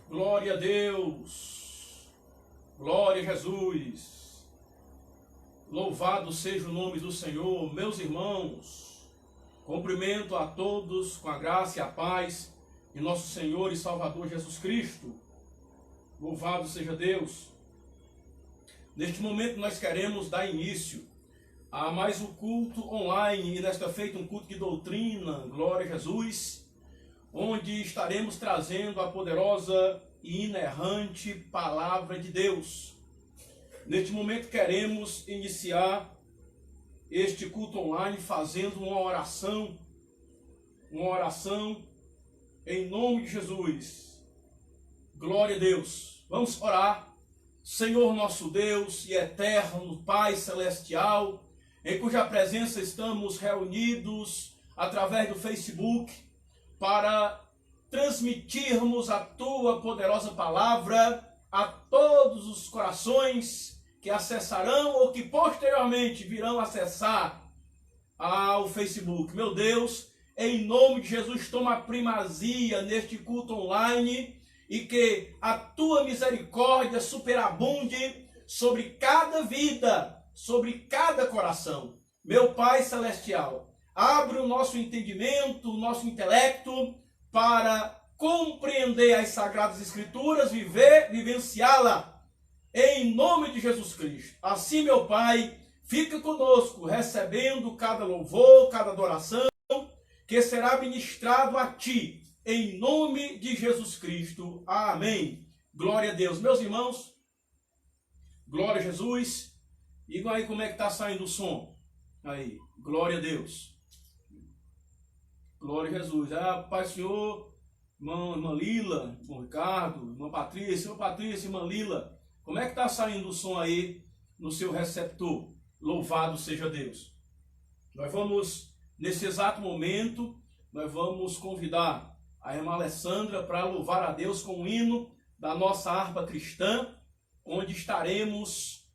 Glória a Deus. Glória a Jesus. Louvado seja o nome do Senhor. Meus irmãos, cumprimento a todos com a graça e a paz de nosso Senhor e Salvador Jesus Cristo. Louvado seja Deus. Neste momento nós queremos dar início a mais um culto online, e nesta feita um culto de doutrina, glória a Jesus, onde estaremos trazendo a poderosa e inerrante palavra de Deus. Neste momento queremos iniciar este culto online fazendo uma oração em nome de Jesus. Glória a Deus. Vamos orar. Senhor nosso Deus e eterno Pai Celestial, em cuja presença estamos reunidos através do Facebook para transmitirmos a Tua poderosa palavra a todos os corações que acessarão ou que posteriormente virão acessar ao Facebook. Meu Deus, em nome de Jesus, toma a primazia neste culto online e que a Tua misericórdia superabunde sobre cada vida, sobre cada coração. Meu Pai Celestial, abre o nosso entendimento, o nosso intelecto para compreender as Sagradas Escrituras, vivenciá-la em nome de Jesus Cristo. Assim, meu Pai, fica conosco, recebendo cada louvor, cada adoração que será ministrado a Ti, em nome de Jesus Cristo. Amém. Glória a Deus. Meus irmãos, glória a Jesus. Digam aí como é que está saindo o som. Aí, glória a Deus. Glória a Jesus. Pai Senhor, irmã Lila, irmão Ricardo, irmã Patrícia, irmã Lila. Como é que está saindo o som aí no seu receptor? Louvado seja Deus. Nós vamos, nesse exato momento, nós vamos convidar a irmã Alessandra para louvar a Deus com o hino da nossa harpa cristã, onde estaremos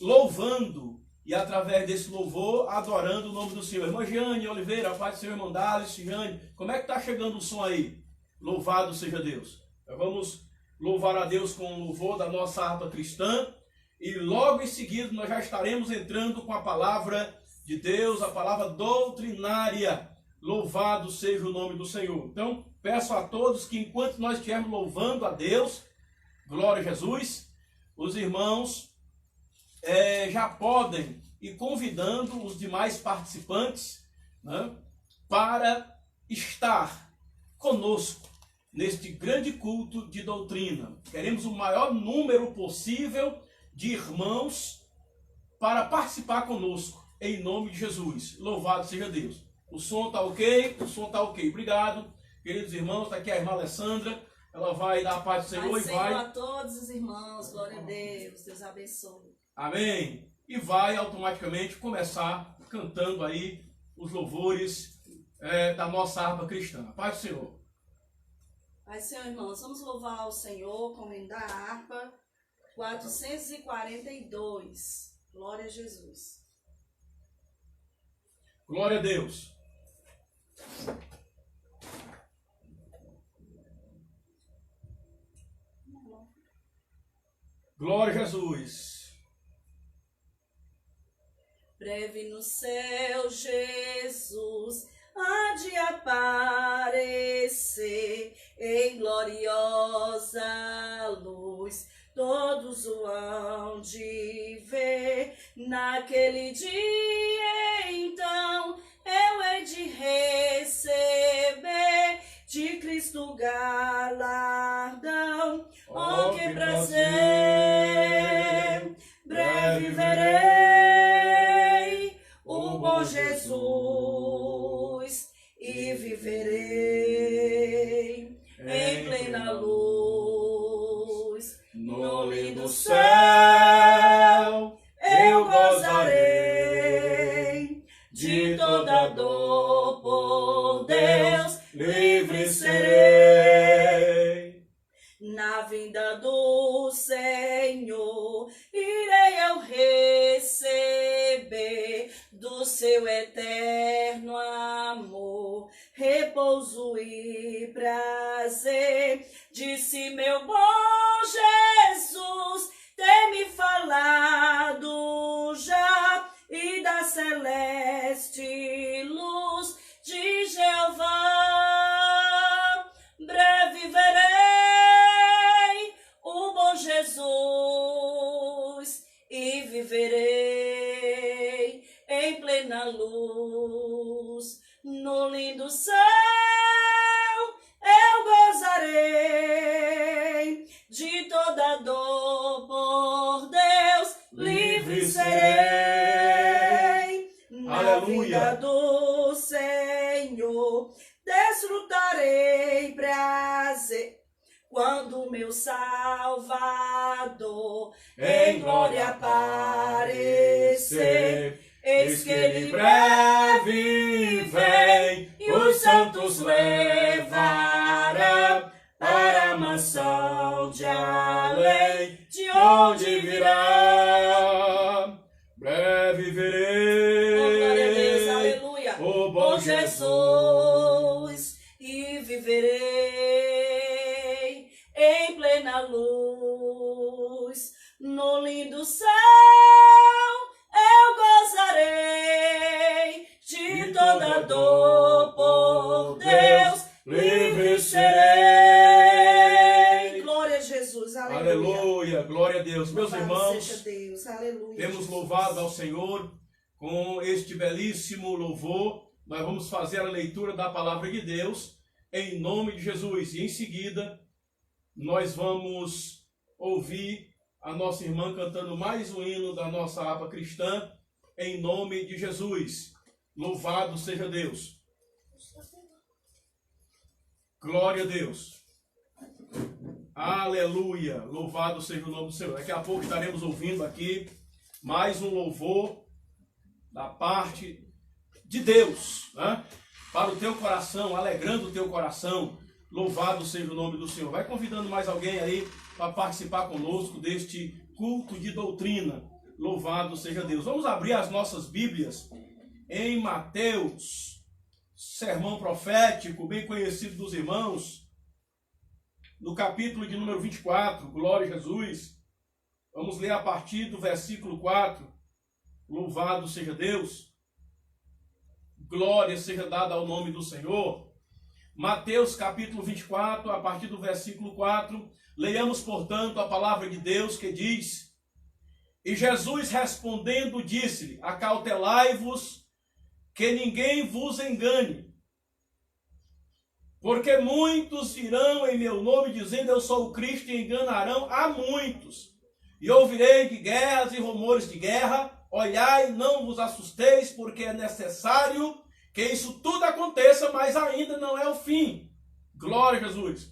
louvando e através desse louvor adorando o nome do Senhor. Irmã Giane Oliveira, a paz do Senhor, irmã Dálice, Giane, como é que está chegando o som aí? Louvado seja Deus. Nós vamos louvar a Deus com o louvor da nossa harpa cristã e logo em seguida nós já estaremos entrando com a palavra de Deus, a palavra doutrinária. Louvado seja o nome do Senhor. Então, peço a todos que enquanto nós estivermos louvando a Deus, glória a Jesus, os irmãos já podem ir convidando os demais participantes, né, para estar conosco neste grande culto de doutrina. Queremos o maior número possível de irmãos para participar conosco, em nome de Jesus. Louvado seja Deus. O som está ok? O som está ok. Obrigado, queridos irmãos. Está aqui a irmã Alessandra. Ela vai dar a paz do Senhor e vai... a todos os irmãos. Glória a Deus. Deus abençoe. Amém. E vai automaticamente começar cantando aí os louvores da nossa harpa cristã. Paz do Senhor. Paz do Senhor, irmãos. Vamos louvar ao Senhor com o hino da harpa 442. Glória a Jesus. Glória a Deus. Glória a Jesus. Breve no céu, Jesus há de aparecer em gloriosa luz. Todos o hão de ver naquele dia, então eu hei de receber de Cristo galardão. Oh, que prazer! Breve verei o bom Jesus e viverei em plena luz. No lindo céu eu gozarei de toda dor, por Deus livre serei. Na vinda do Senhor irei eu receber do seu eterno amor, repouso e prazer. Disse meu bom Jesus, tem me falado já, e da celeste luz de Jeová. Breve verei o bom Jesus e viverei em plena luz. No lindo céu eu gozarei, de toda dor por Deus livre serei. Na vida do Senhor desfrutarei prazer, quando meu Salvador em glória aparecer. Eis que ele breve vem, e os santos levará para a mansão de além, de onde virá. Breve Oh, glória a Deus, verei aleluia, o bom Jesus, e viverei em plena luz. No lindo céu eu gozarei, de toda dor por Deus livre serei. Glória a Jesus, aleluia. Aleluia, glória a Deus. Meus Louvado irmãos, seja Deus, aleluia. temos Jesus. louvado ao Senhor com este belíssimo louvor. Nós vamos fazer a leitura da palavra de Deus em nome de Jesus. E em seguida, nós vamos ouvir a nossa irmã cantando mais um hino da nossa harpa cristã em nome de Jesus. Louvado seja Deus. Glória a Deus. Aleluia. Louvado seja o nome do Senhor. Daqui a pouco estaremos ouvindo aqui mais um louvor da parte de Deus, né? Para o teu coração, alegrando o teu coração. Louvado seja o nome do Senhor. Vai convidando mais alguém aí para participar conosco deste culto de doutrina. Louvado seja Deus. Vamos abrir as nossas Bíblias em Mateus, sermão profético, bem conhecido dos irmãos, no capítulo de número 24, glória a Jesus. Vamos ler a partir do versículo 4. Louvado seja Deus. Glória seja dada ao nome do Senhor. Mateus capítulo 24, a partir do versículo 4. Leiamos, portanto, a palavra de Deus que diz: E Jesus respondendo disse-lhe: Acautelai-vos, que ninguém vos engane. Porque muitos virão em meu nome, dizendo: Eu sou o Cristo, e enganarão a muitos. E ouvirei de guerras e rumores de guerra. Olhai, não vos assusteis, porque é necessário que isso tudo aconteça, mas ainda não é o fim. Glória a Jesus.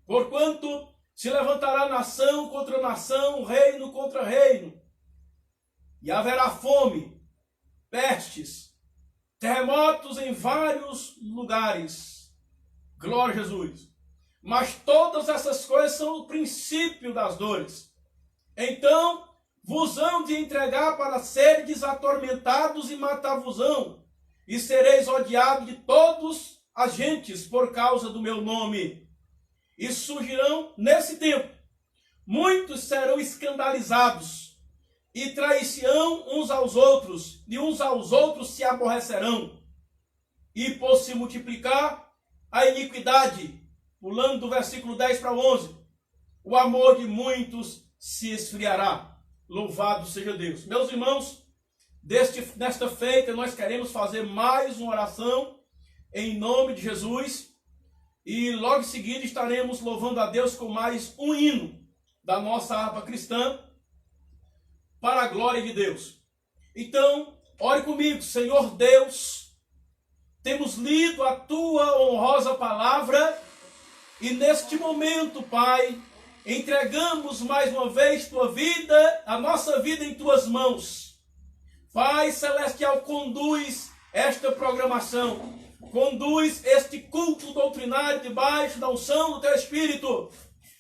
Porquanto se levantará nação contra nação, reino contra reino. E haverá fome, pestes, terremotos em vários lugares. Glória a Jesus. Mas todas essas coisas são o princípio das dores. Então vos hão de entregar para seres atormentados e matar-vos-ão, e sereis odiados de todas as gentes por causa do meu nome. E surgirão nesse tempo muitos serão escandalizados, e trair-se-ão uns aos outros, e uns aos outros se aborrecerão. E por se multiplicar a iniquidade, pulando do versículo 10 para 11, o amor de muitos se esfriará. Louvado seja Deus. Meus irmãos, nesta feita nós queremos fazer mais uma oração em nome de Jesus. E logo em seguida estaremos louvando a Deus com mais um hino da nossa harpa cristã para a glória de Deus. Então, ore comigo. Senhor Deus, temos lido a tua honrosa palavra e neste momento, Pai, entregamos mais uma vez tua vida, a nossa vida em tuas mãos. Pai Celestial, conduz esta programação, conduz este culto doutrinário debaixo da unção do teu Espírito,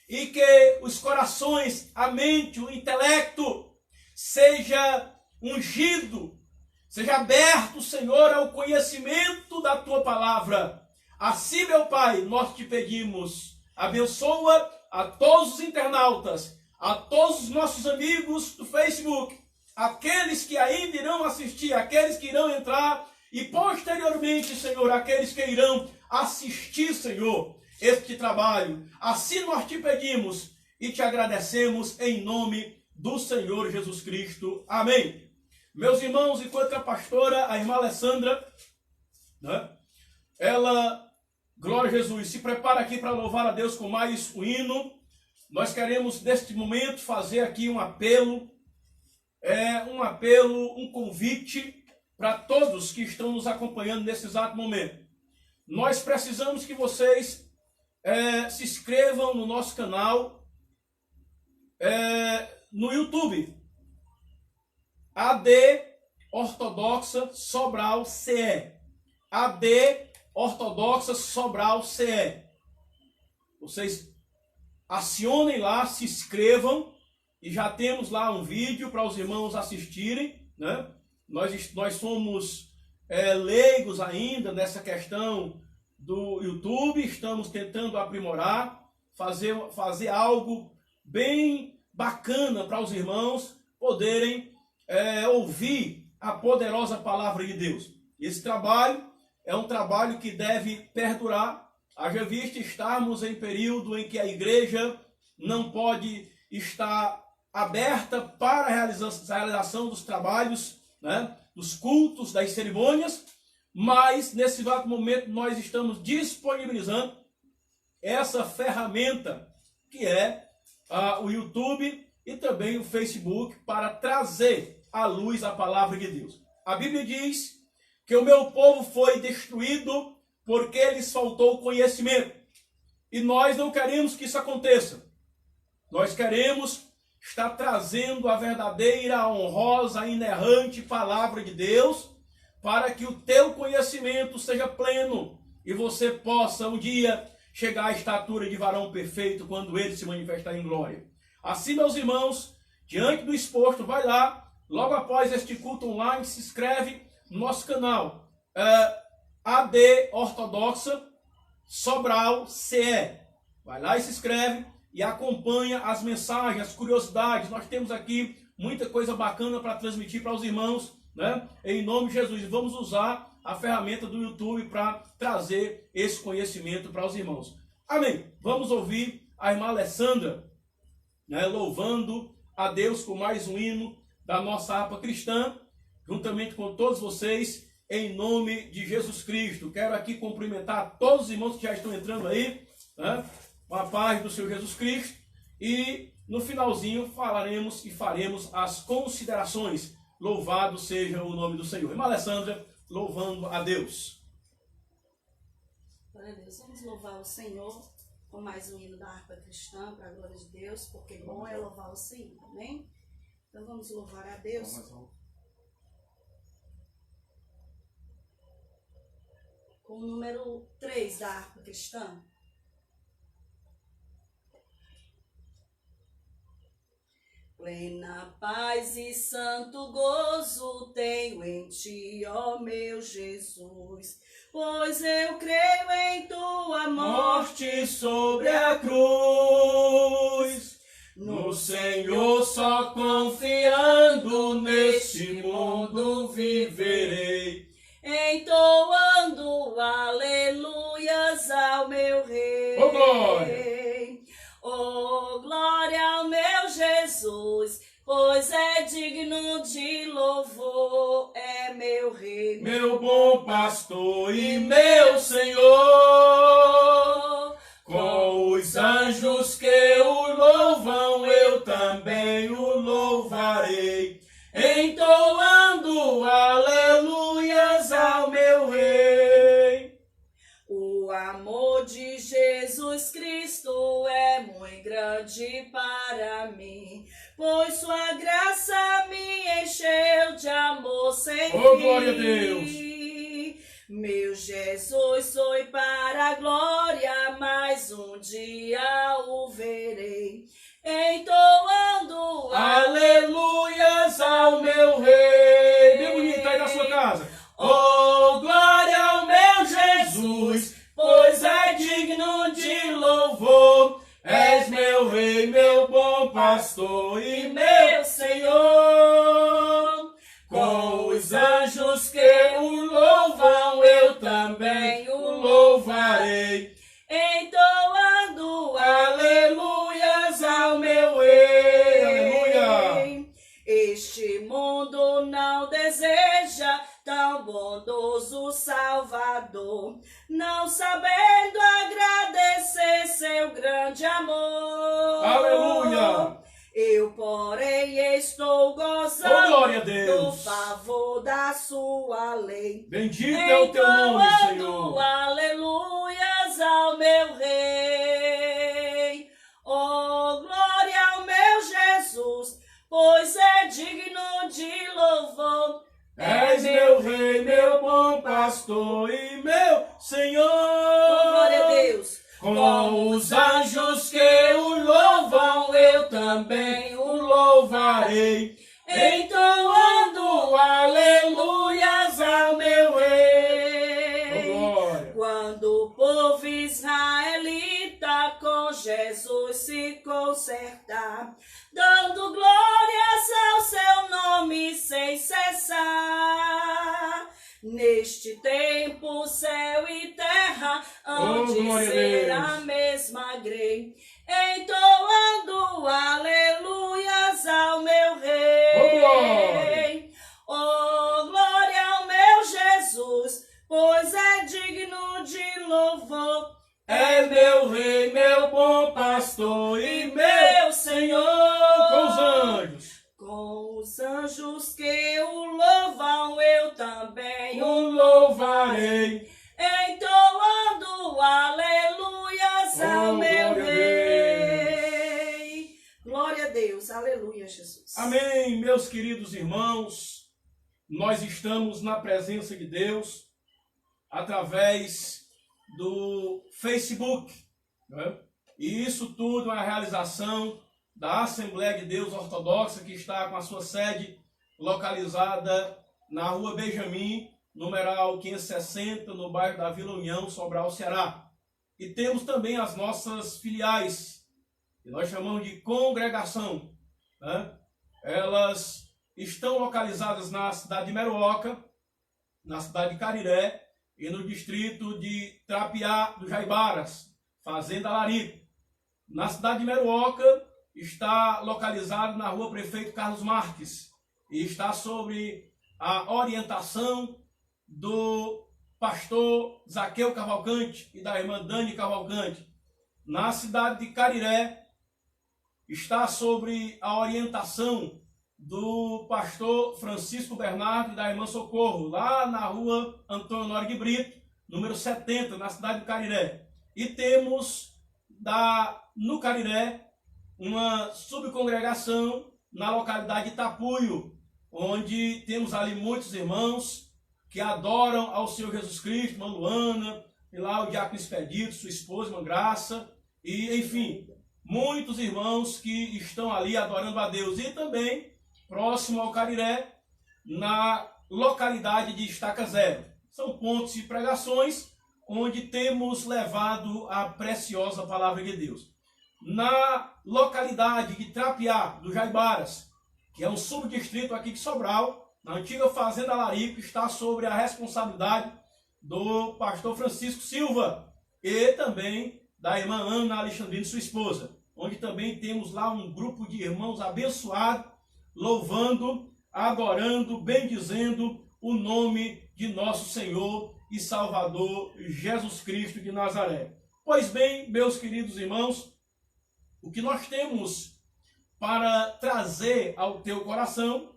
e que os corações, a mente, o intelecto seja ungido, seja aberto, Senhor, ao conhecimento da tua palavra. Assim, meu Pai, nós te pedimos, abençoa a todos os internautas, a todos os nossos amigos do Facebook, aqueles que ainda irão assistir, aqueles que irão entrar e posteriormente, Senhor, aqueles que irão assistir, Senhor, este trabalho. Assim nós te pedimos e te agradecemos em nome do Senhor Jesus Cristo. Amém. Meus irmãos, enquanto a pastora, a irmã Alessandra, né, ela, glória a Jesus, se prepara aqui para louvar a Deus com mais um hino, nós queremos neste momento fazer aqui um apelo, um convite para todos que estão nos acompanhando nesse exato momento. Nós precisamos que vocês se inscrevam no nosso canal no YouTube, AD Ortodoxa Sobral CE. AD Ortodoxa Sobral CE. Vocês acionem lá, se inscrevam, e já temos lá um vídeo para os irmãos assistirem, né? Nós somos leigos ainda nessa questão do YouTube, estamos tentando aprimorar, fazer algo bem bacana para os irmãos poderem ouvir a poderosa palavra de Deus. Esse trabalho é um trabalho que deve perdurar, haja vista estarmos em período em que a igreja não pode estar aberta para a realização dos trabalhos, né, dos cultos, das cerimônias, mas nesse exato momento nós estamos disponibilizando essa ferramenta que é o YouTube e também o Facebook para trazer à luz a palavra de Deus. A Bíblia diz que o meu povo foi destruído porque lhes faltou conhecimento. E nós não queremos que isso aconteça. Nós queremos estar trazendo a verdadeira, honrosa, inerrante palavra de Deus para que o teu conhecimento seja pleno e você possa um dia chegar à estatura de varão perfeito quando ele se manifestar em glória. Assim, meus irmãos, diante do exposto, vai lá, logo após este culto online, se inscreve no nosso canal AD Ortodoxa Sobral CE. Vai lá e se inscreve e acompanha as mensagens, as curiosidades. Nós temos aqui muita coisa bacana para transmitir para os irmãos, né? Em nome de Jesus. Vamos usar a ferramenta do YouTube para trazer esse conhecimento para os irmãos. Amém. Vamos ouvir a irmã Alessandra, né, louvando a Deus com mais um hino da nossa harpa cristã, juntamente com todos vocês, em nome de Jesus Cristo. Quero aqui cumprimentar todos os irmãos que já estão entrando aí, né, com a paz do Senhor Jesus Cristo, e no finalzinho falaremos e faremos as considerações. Louvado seja o nome do Senhor. Irmã Alessandra, louvando a Deus. Glória a Deus. Vamos louvar o Senhor com mais um hino da harpa cristã, para a glória de Deus, porque bom é louvar o Senhor, amém? Então vamos louvar a Deus. Com o número 3 da harpa cristã. Plena paz e santo gozo tenho em ti, ó meu Jesus, pois eu creio em tua morte sobre a cruz. No Senhor só confiando neste mundo viverei, entoando aleluias ao meu Rei. Oh, glória! Oh, glória ao meu Jesus, pois é digno de louvor, é meu Rei, meu bom pastor e meu Senhor. Com os anjos que o louvam, eu também o louvarei, entoando aleluias ao meu Rei. O amor de Jesus Cristo é muito grande para mim, pois sua graça me encheu de amor sem fim. Oh, glória a Deus! Meu Jesus foi para a glória, mas um dia o verei, entoando aleluias ao meu Rei. Bem bonito aí na sua casa. Oh, glória ao meu Jesus, pois pastor e meu Senhor. Com os anjos que o louvam, eu também o louvarei, entoando aleluias ao meu rei. Aleluia. Este mundo não deseja tão bondoso Salvador, não sabendo agradecer seu grande amor. Aleluia. Eu, porém, estou gozando Oh, glória a do Deus. favor da sua lei. Bendito é o teu nome, Senhor. Aleluias ao meu rei. Oh, glória ao meu Jesus, pois é digno de louvor. És meu rei, meu bom pastor e meu Senhor. Oh, glória a Deus. Com os anjos que o louvam, eu também o louvarei, entoando aleluias ao meu rei. Oh, glória. Quando o povo israelita com Jesus se consertar, dando glórias ao seu nome sem cessar, neste tempo céu e terra hão de ser a mesma grei, entoando aleluias ao meu rei. Oh, glória ao meu Jesus, pois é digno de louvor. É meu rei, meu bom pastor e meu Senhor. Com os anjos. Com os anjos que o louvam, eu também o louvarei, entoando aleluias ao meu rei. Glória a Deus, aleluia, Jesus. Amém, meus queridos irmãos. Nós estamos na presença de Deus através do Facebook, né? E isso tudo é uma realização da Assembleia de Deus Ortodoxa, que está com a sua sede localizada na Rua Benjamin, numeral 560, no bairro da Vila União, Sobral, Ceará. E temos também as nossas filiais, que nós chamamos de congregação, né? Elas estão localizadas na cidade de Meruoca, na cidade de Cariré e no distrito de Trapiá do Jaibaras, Fazenda Larico. Na cidade de Meruoca está localizado na Rua Prefeito Carlos Marques e está sob a orientação do pastor Zaqueu Cavalcante e da irmã Dani Cavalcante. Na cidade de Cariré está sob a orientação do pastor Francisco Bernardo e da irmã Socorro, lá na Rua Antônio Honório de Brito, número 70, na cidade de Cariré. E temos no Cariré uma subcongregação na localidade de Tapuio, onde temos ali muitos irmãos que adoram ao Senhor Jesus Cristo, irmã Luana, e lá o diácono Expedito, sua esposa, irmã Graça, e enfim, muitos irmãos que estão ali adorando a Deus. E também, próximo ao Cariré, na localidade de Estaca Zero. São pontos de pregações onde temos levado a preciosa palavra de Deus. Na localidade de Trapiá do Jaibaras, que é um subdistrito aqui de Sobral, na antiga Fazenda Larico, está sobre a responsabilidade do pastor Francisco Silva e também da irmã Ana Alexandrina, sua esposa, onde também temos lá um grupo de irmãos abençoados, louvando, adorando, bendizendo o nome de nosso Senhor e Salvador Jesus Cristo de Nazaré. Pois bem, meus queridos irmãos, o que nós temos para trazer ao teu coração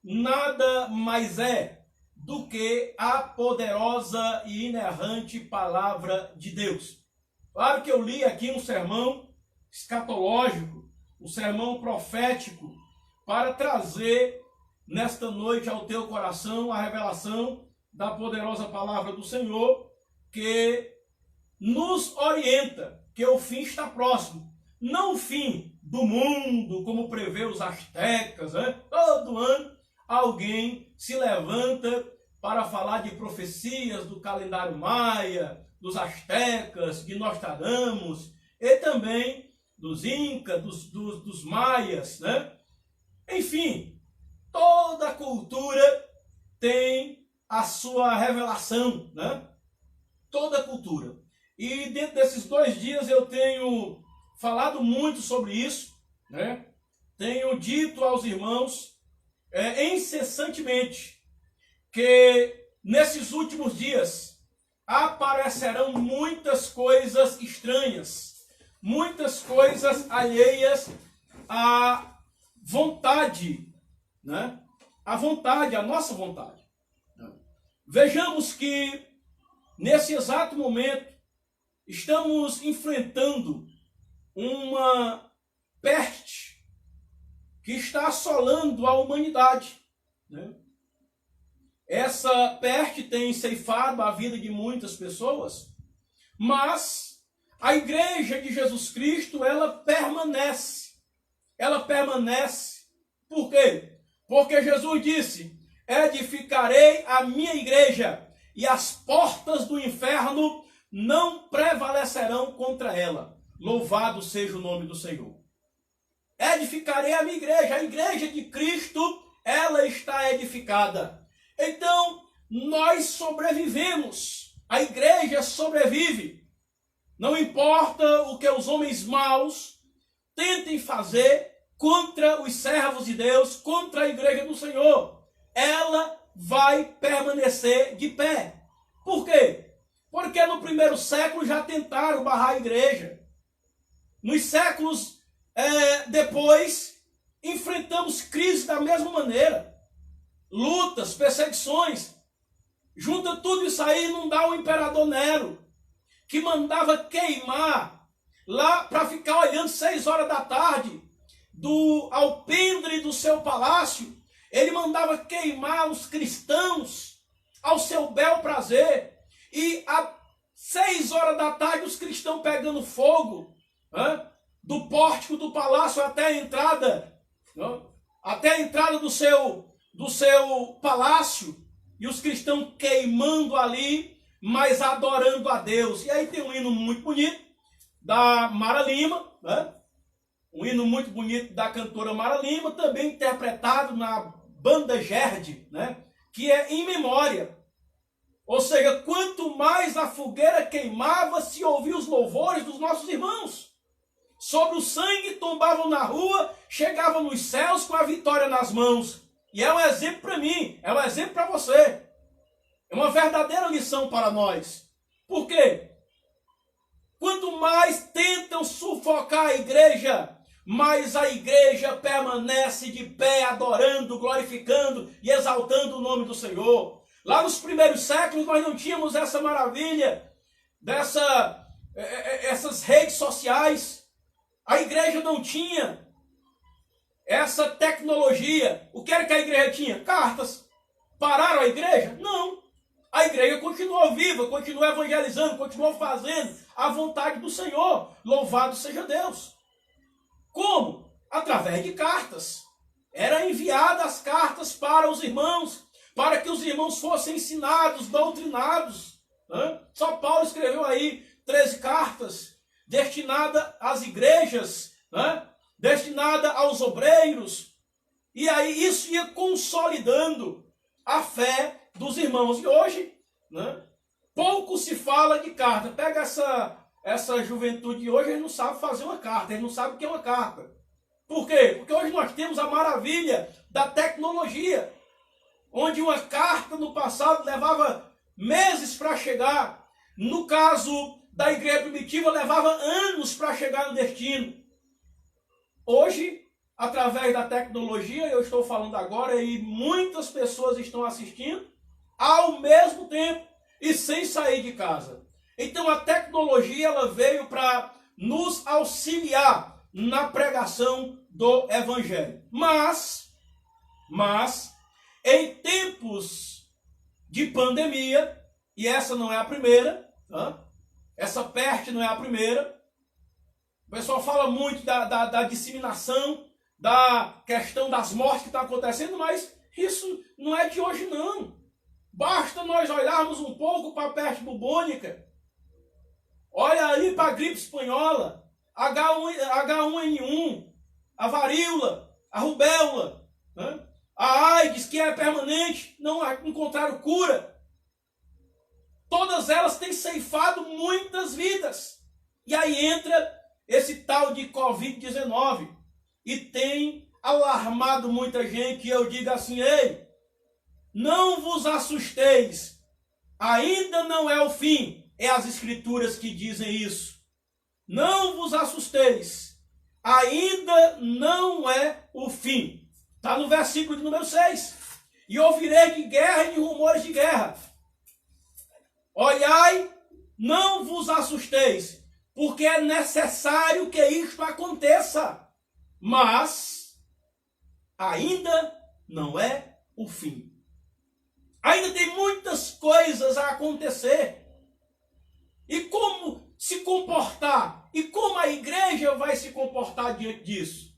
nada mais é do que a poderosa e inerrante palavra de Deus. Claro que eu li aqui um sermão escatológico, um sermão profético, para trazer nesta noite ao teu coração a revelação da poderosa palavra do Senhor, que nos orienta que o fim está próximo. Não o fim do mundo, como prevê os astecas, né? Todo ano alguém se levanta para falar de profecias do calendário maia, dos astecas, de Nostradamus e também dos incas, dos maias, né? Enfim, toda cultura tem a sua revelação, né? Toda cultura. E dentro desses 2 dias eu tenho falado muito sobre isso, né? Tenho dito aos irmãos incessantemente que nesses últimos dias aparecerão muitas coisas estranhas, muitas coisas alheias à vontade, né? À vontade, à nossa vontade. Vejamos que nesse exato momento estamos enfrentando uma peste que está assolando a humanidade, né? Essa peste tem ceifado a vida de muitas pessoas, mas a igreja de Jesus Cristo, ela permanece. Ela permanece. Por quê? Porque Jesus disse: edificarei a minha igreja e as portas do inferno não prevalecerão contra ela. Louvado seja o nome do Senhor. Edificarei a minha igreja. A igreja de Cristo, ela está edificada. Então, nós sobrevivemos. A igreja sobrevive. Não importa o que os homens maus tentem fazer contra os servos de Deus, contra a igreja do Senhor. Ela vai permanecer de pé. Por quê? Porque no primeiro século já tentaram barrar a igreja. Nos séculos depois, enfrentamos crise da mesma maneira. Lutas, perseguições. Junta tudo isso aí, não dá o imperador Nero, que mandava queimar lá para ficar olhando 6 horas da tarde do alpendre do seu palácio. Ele mandava queimar os cristãos ao seu bel prazer. E às 6 horas da tarde os cristãos pegando fogo, né, do pórtico do palácio até a entrada, né, até a entrada do seu palácio, e os cristãos queimando ali, mas adorando a Deus. E aí tem um hino muito bonito da Mara Lima, né? Um hino muito bonito da cantora Mara Lima, também interpretado na banda Gerde, né? Que é em memória. Ou seja, quanto mais a fogueira queimava, se ouvia os louvores dos nossos irmãos. Sobre o sangue tombavam na rua, chegavam nos céus com a vitória nas mãos. E é um exemplo para mim, é um exemplo para você. É uma verdadeira lição para nós. Por quê? Quanto mais tentam sufocar a igreja, mais a igreja permanece de pé, adorando, glorificando e exaltando o nome do Senhor. Lá nos primeiros séculos nós não tínhamos essa maravilha, essas redes sociais. A igreja não tinha essa tecnologia. O que era que a igreja tinha? Cartas. Pararam a igreja? Não. A igreja continuou viva, continuou evangelizando, continuou fazendo a vontade do Senhor. Louvado seja Deus. Como? Através de cartas. Eram enviadas as cartas para os irmãos, para que os irmãos fossem ensinados, doutrinados. Só Paulo escreveu aí 13 cartas destinadas às igrejas, destinada aos obreiros. E aí isso ia consolidando a fé dos irmãos. E hoje, pouco se fala de carta. Pega essa juventude de hoje, eles não sabem fazer uma carta, eles não sabem o que é uma carta. Por quê? Porque hoje nós temos a maravilha da tecnologia, onde uma carta no passado levava meses para chegar. No caso da igreja primitiva, levava anos para chegar no destino. Hoje, através da tecnologia, eu estou falando agora e muitas pessoas estão assistindo ao mesmo tempo e sem sair de casa. Então a tecnologia ela veio para nos auxiliar na pregação do evangelho. Mas em tempos de pandemia, e essa não é a primeira, essa peste não é a primeira. O pessoal fala muito da disseminação, da questão das mortes que está acontecendo, mas isso não é de hoje não. Basta nós olharmos um pouco para a peste bubônica. Olha aí para a gripe espanhola. H1N1, a varíola, a rubéola, né? A AIDS, que é permanente, não encontraram cura. Todas elas têm ceifado muitas vidas. E aí entra esse tal de Covid-19 e tem alarmado muita gente. E eu digo assim: ei, não vos assusteis, ainda não é o fim. É as escrituras que dizem isso. Não vos assusteis, ainda não é o fim. Está no versículo de número 6. E ouvirei de guerra e de rumores de guerra. Olhai, não vos assusteis, porque é necessário que isto aconteça. Mas ainda não é o fim. Ainda tem muitas coisas a acontecer. E como se comportar? E como a igreja vai se comportar diante disso?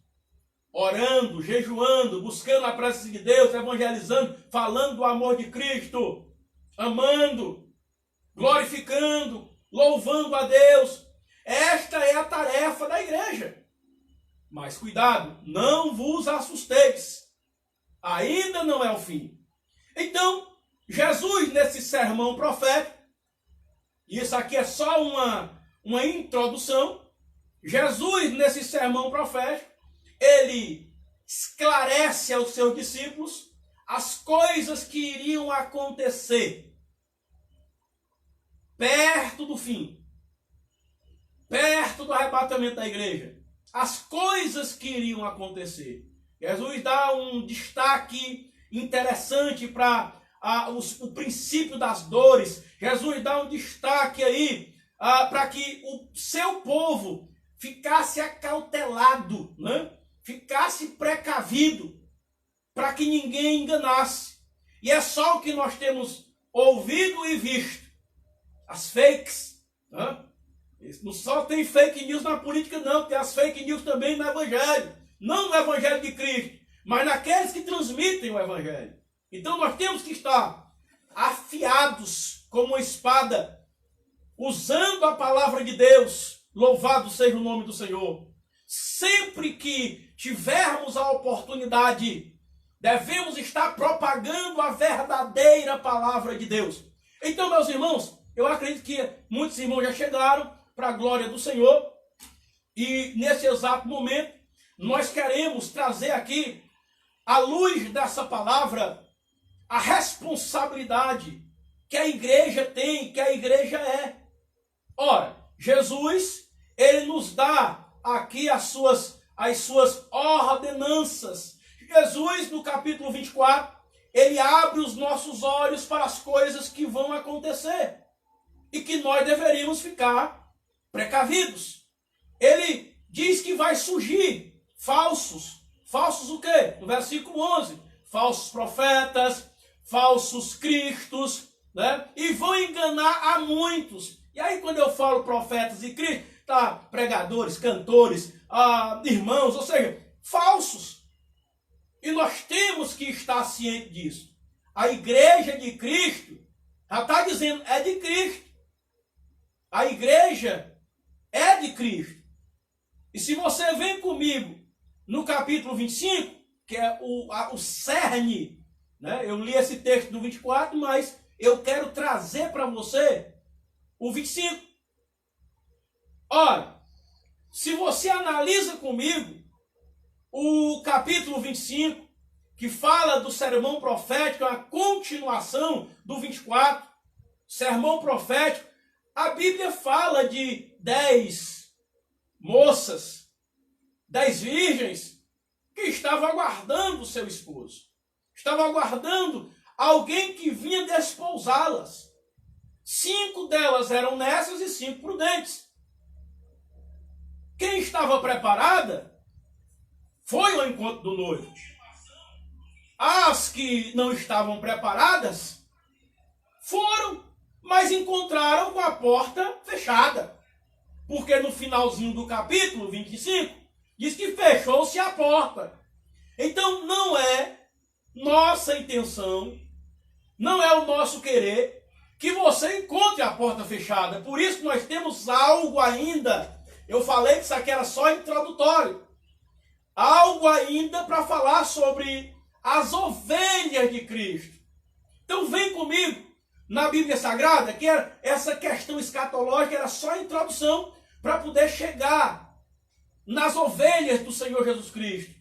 Orando, jejuando, buscando a presença de Deus, evangelizando, falando do amor de Cristo, amando, glorificando, louvando a Deus. Esta é a tarefa da igreja. Mas cuidado, não vos assusteis. Ainda não é o fim. Então, Jesus, nesse sermão profético, e isso aqui é só uma introdução, Jesus, nesse sermão profético, ele esclarece aos seus discípulos as coisas que iriam acontecer perto do fim, perto do arrebatamento da igreja. As coisas que iriam acontecer. Jesus dá um destaque interessante para o princípio das dores. Jesus dá um destaque aí para que o seu povo ficasse acautelado, né? Ficasse precavido, para que ninguém enganasse. E é só o que nós temos ouvido e visto. As fakes. Né? Não só tem fake news na política, não. Tem as fake news também no evangelho. Não no evangelho de Cristo, mas naqueles que transmitem o evangelho. Então nós temos que estar afiados como uma espada, usando a palavra de Deus. Louvado seja o nome do Senhor. Sempre que tivermos a oportunidade, devemos estar propagando a verdadeira palavra de Deus. Então, meus irmãos, eu acredito que muitos irmãos já chegaram para a glória do Senhor. E nesse exato momento, nós queremos trazer aqui, à luz dessa palavra, a responsabilidade que a igreja tem, que a igreja é. Ora, Jesus, ele nos dá aqui as suas ordenanças. Jesus, no capítulo 24, ele abre os nossos olhos para as coisas que vão acontecer e que nós deveríamos ficar precavidos. Ele diz que vai surgir falsos o quê? No versículo 11, falsos profetas, falsos cristos, né? E vão enganar a muitos. E aí quando eu falo profetas e cristos, tá, pregadores, cantores, irmãos, ou seja, falsos. E nós temos que estar cientes disso. A igreja de Cristo, já está dizendo, é de Cristo. A igreja é de Cristo. E se você vem comigo no capítulo 25, que é o cerne, né? Eu li esse texto do 24, mas eu quero trazer para você o 25. Ora, se você analisa comigo o capítulo 25, que fala do sermão profético, a continuação do 24, sermão profético, a Bíblia fala de 10 moças, 10 virgens, que estavam aguardando o seu esposo. Estavam aguardando alguém que vinha desposá-las. 5 delas eram nécias e 5 prudentes. Quem estava preparada foi ao encontro do noivo. As que não estavam preparadas foram, mas encontraram com a porta fechada. Porque no finalzinho do capítulo 25, diz que fechou-se a porta. Então não é nossa intenção, não é o nosso querer que você encontre a porta fechada. Por isso nós temos algo ainda Eu falei que isso aqui era só introdutório. Algo ainda para falar sobre as ovelhas de Cristo. Então vem comigo na Bíblia Sagrada, que essa questão escatológica era só a introdução para poder chegar nas ovelhas do Senhor Jesus Cristo.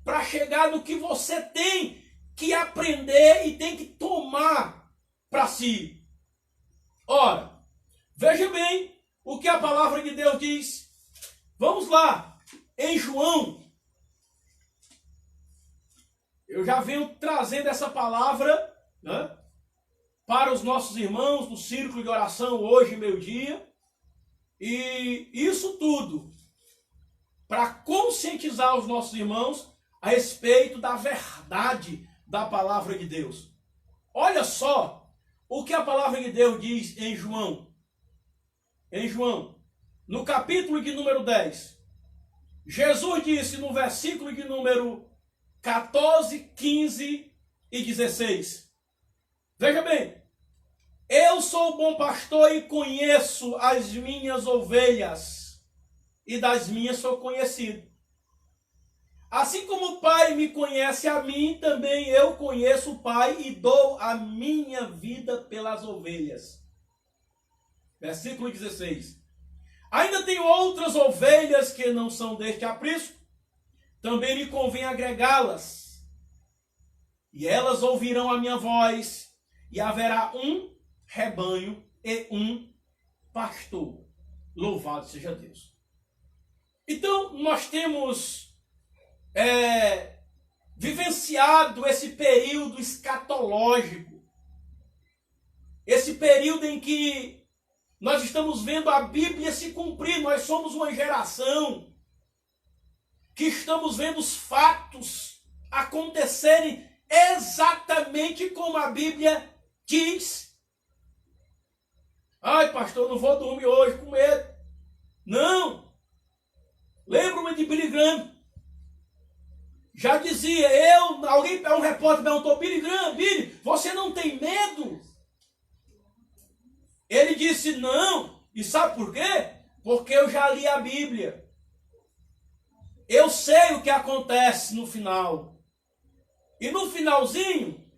Para chegar no que você tem que aprender e tem que tomar para si. Ora, veja bem o que a palavra de Deus diz. Vamos lá, em João. Eu já venho trazendo essa palavra, né, para os nossos irmãos do círculo de oração hoje, meio-dia. E isso tudo para conscientizar os nossos irmãos a respeito da verdade da palavra de Deus. Olha só o que a palavra de Deus diz em João. Em João, no capítulo de número 10, Jesus disse no versículo de número 14, 15 e 16. Veja bem. Eu sou o bom pastor e conheço as minhas ovelhas, e das minhas sou conhecido. Assim como o Pai me conhece a mim, também eu conheço o Pai e dou a minha vida pelas ovelhas. Versículo 16. Ainda tenho outras ovelhas que não são deste aprisco, também me convém agregá-las. E elas ouvirão a minha voz, e haverá um rebanho e um pastor. Louvado seja Deus. Então, nós temos vivenciado esse período escatológico, esse período em que nós estamos vendo a Bíblia se cumprir. Nós somos uma geração que estamos vendo os fatos acontecerem exatamente como a Bíblia diz. Ai, pastor, não vou dormir hoje com medo. Não. Lembro-me de Billy Graham. Já dizia, um repórter perguntou, Billy Graham, Billy, você não tem medo? Ele disse, não. E sabe por quê? Porque eu já li a Bíblia. Eu sei o que acontece no final. E no finalzinho,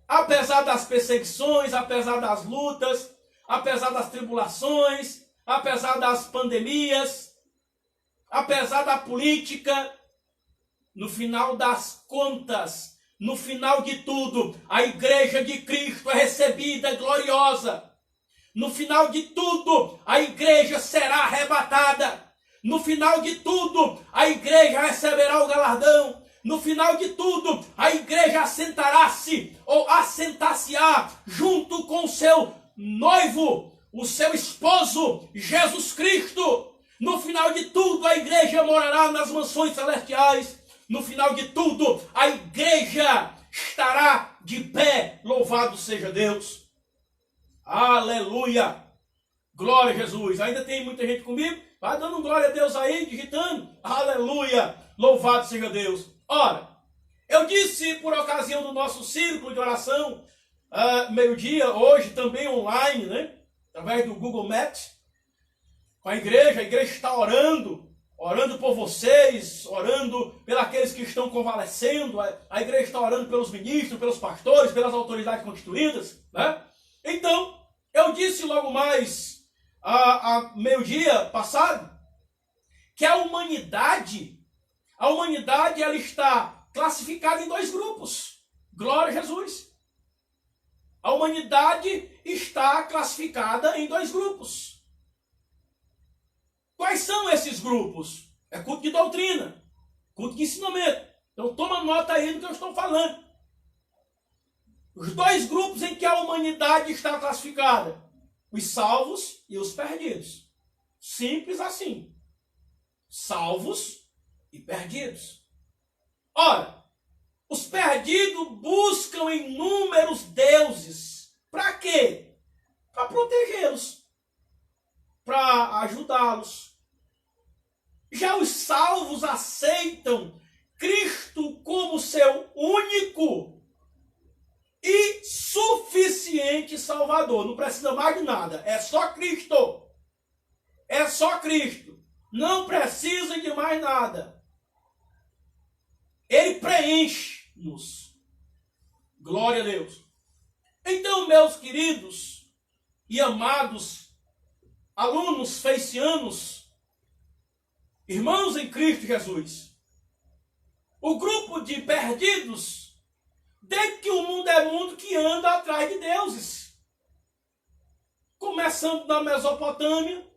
apesar das perseguições, apesar das lutas, apesar das tribulações, apesar das pandemias, apesar da política, no final das contas, no final de tudo, a igreja de Cristo é recebida gloriosa. No final de tudo, a igreja será arrebatada. No final de tudo, a igreja receberá o galardão. No final de tudo, a igreja assentará-se ou assentar-se-á junto com o seu noivo, o seu esposo, Jesus Cristo. No final de tudo, a igreja morará nas mansões celestiais. No final de tudo, a igreja estará de pé. Louvado seja Deus. Aleluia. Glória a Jesus. Ainda tem muita gente comigo? Vai dando glória a Deus aí, digitando. Aleluia. Louvado seja Deus. Ora, eu disse por ocasião do nosso círculo de oração, meio-dia, hoje também online, né? Através do Google Maps, com a igreja está orando por vocês, orando pelos aqueles que estão convalescendo, a igreja está orando pelos ministros, pelos pastores, pelas autoridades constituídas, né? Então, eu disse logo mais, a meio-dia passado, que a humanidade ela está classificada em dois grupos. Glória a Jesus. A humanidade está classificada em dois grupos. Quais são esses grupos? É culto de doutrina, culto de ensinamento. Então toma nota aí do que eu estou falando. Os dois grupos em que a humanidade está classificada: os salvos e os perdidos. Simples assim. Salvos e perdidos. Ora, os perdidos buscam inúmeros deuses. Para quê? Para protegê-los, para ajudá-los. Já os salvos aceitam Cristo como seu único e suficiente Salvador. Não precisa mais de nada. É só Cristo. É só Cristo. não precisa de mais nada. Ele preenche-nos. Glória a Deus. Então, meus queridos e amados alunos feicianos, irmãos em Cristo Jesus, o grupo de perdidos, desde que o mundo é mundo, que anda atrás de deuses. Começando na Mesopotâmia,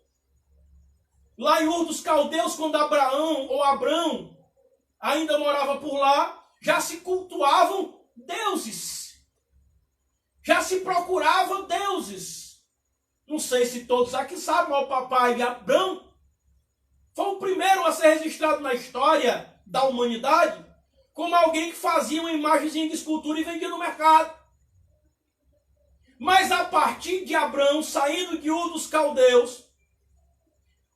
lá em Ur dos Caldeus, quando Abrão ainda morava por lá, já se cultuavam deuses. Já se procuravam deuses. Não sei se todos aqui sabem, mas o papai de Abrão foi o primeiro a ser registrado na história da humanidade como alguém que fazia uma imagenzinha de escultura e vendia no mercado. Mas a partir de Abrão, saindo de Ur dos Caldeus,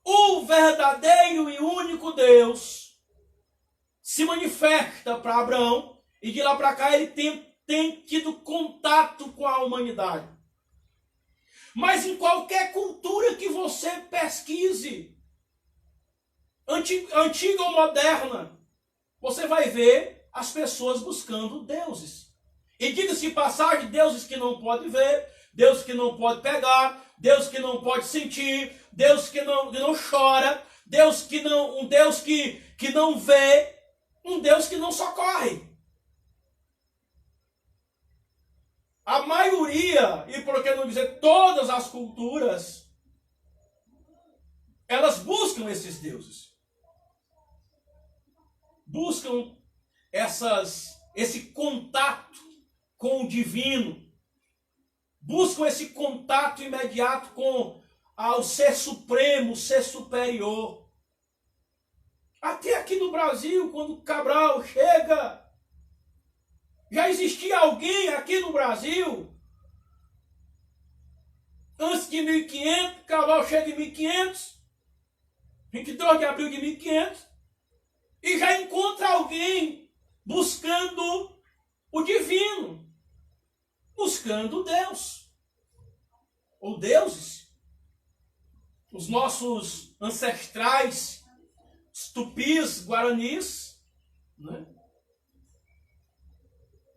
o verdadeiro e único Deus se manifesta para Abrão, e de lá para cá ele tem tido contato com a humanidade. Mas em qualquer cultura que você pesquise, antiga ou moderna, você vai ver as pessoas buscando deuses. E diga-se de passagem, deuses que não pode ver, Deus que não pode pegar, Deus que não pode sentir, Deus que não chora, um Deus que não vê, um Deus que não socorre. A maioria, e por que não dizer todas as culturas, elas buscam esses deuses. Buscam esse contato com o divino. Buscam esse contato imediato com o ser supremo, o ser superior. Até aqui no Brasil, quando Cabral chega, já existia alguém aqui no Brasil, antes de 1500, Cabral chega em 1500, 22 de abril de 1500, e já encontra alguém buscando o divino, buscando Deus, ou deuses. Os nossos ancestrais, os tupis, guaranis, né?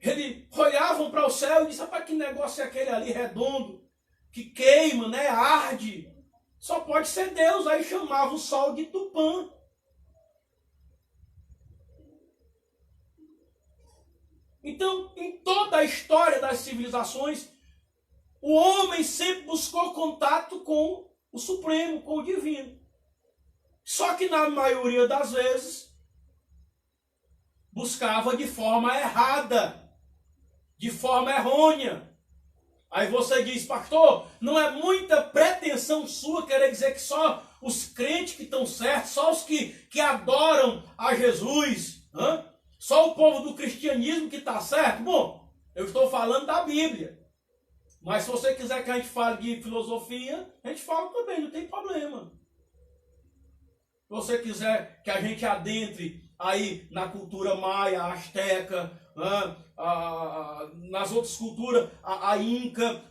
Eles olhavam para o céu e disseram: rapaz, que negócio é aquele ali redondo, que queima, né, arde? Só pode ser Deus. Aí chamava o sol de Tupã. Então, em toda a história das civilizações, o homem sempre buscou contato com o Supremo, com o Divino. Só que na maioria das vezes, buscava de forma errada, de forma errônea. Aí você diz: pastor, não é muita pretensão sua querer dizer que só os crentes que estão certos, só os que adoram a Jesus, só o povo do cristianismo que está certo? Bom, eu estou falando da Bíblia. Mas se você quiser que a gente fale de filosofia, a gente fala também, não tem problema. Se você quiser que a gente adentre aí na cultura maia, asteca, nas outras culturas, a Inca,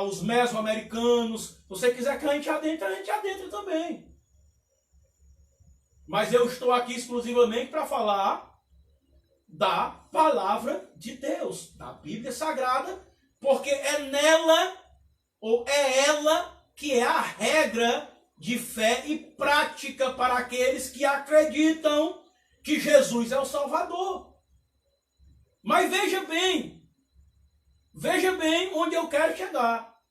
os mesoamericanos, se você quiser que a gente adentre também. Mas eu estou aqui exclusivamente para falar da palavra de Deus, da Bíblia Sagrada, porque é nela, ou é ela, que é a regra de fé e prática para aqueles que acreditam que Jesus é o Salvador. Mas veja bem onde eu quero chegar.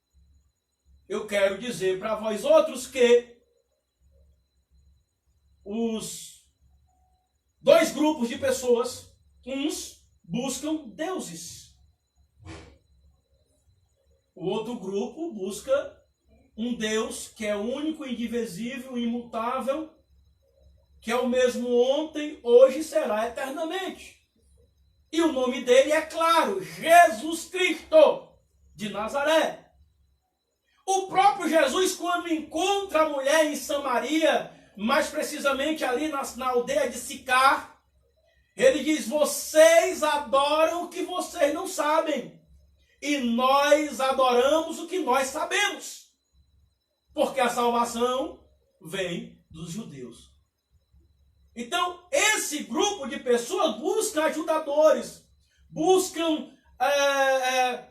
Eu quero dizer para vós outros que os dois grupos de pessoas, uns buscam deuses, o outro grupo busca um Deus que é único, indivisível, imutável, que é o mesmo ontem, hoje e será eternamente. E o nome dele é claro: Jesus Cristo de Nazaré. O próprio Jesus, quando encontra a mulher em Samaria, mais precisamente ali na aldeia de Sicar, ele diz: vocês adoram o que vocês não sabem, e nós adoramos o que nós sabemos. Porque a salvação vem dos judeus. Então, esse grupo de pessoas busca ajudadores, buscam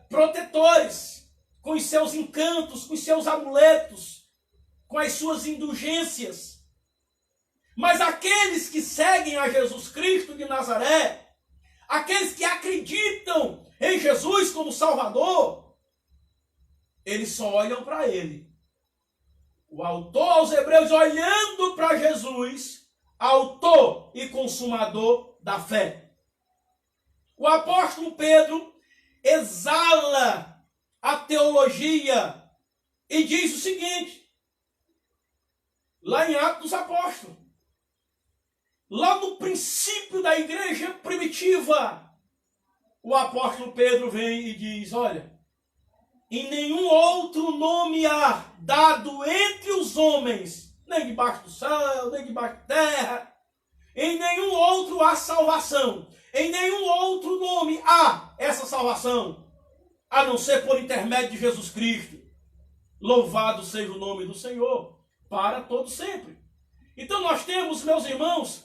protetores, com os seus encantos, com os seus amuletos, com as suas indulgências. Mas aqueles que seguem a Jesus Cristo de Nazaré, aqueles que acreditam em Jesus como Salvador, eles só olham para Ele. O autor aos Hebreus, olhando para Jesus, autor e consumador da fé. O apóstolo Pedro exala a teologia e diz o seguinte, lá em Atos dos Apóstolos, lá no princípio da igreja primitiva, o apóstolo Pedro vem e diz, olha, em nenhum outro nome há dado entre os homens, nem debaixo do céu, nem debaixo da terra, em nenhum outro há salvação, em nenhum outro nome há essa salvação, a não ser por intermédio de Jesus Cristo. Louvado seja o nome do Senhor, para todo sempre. Então nós temos, meus irmãos,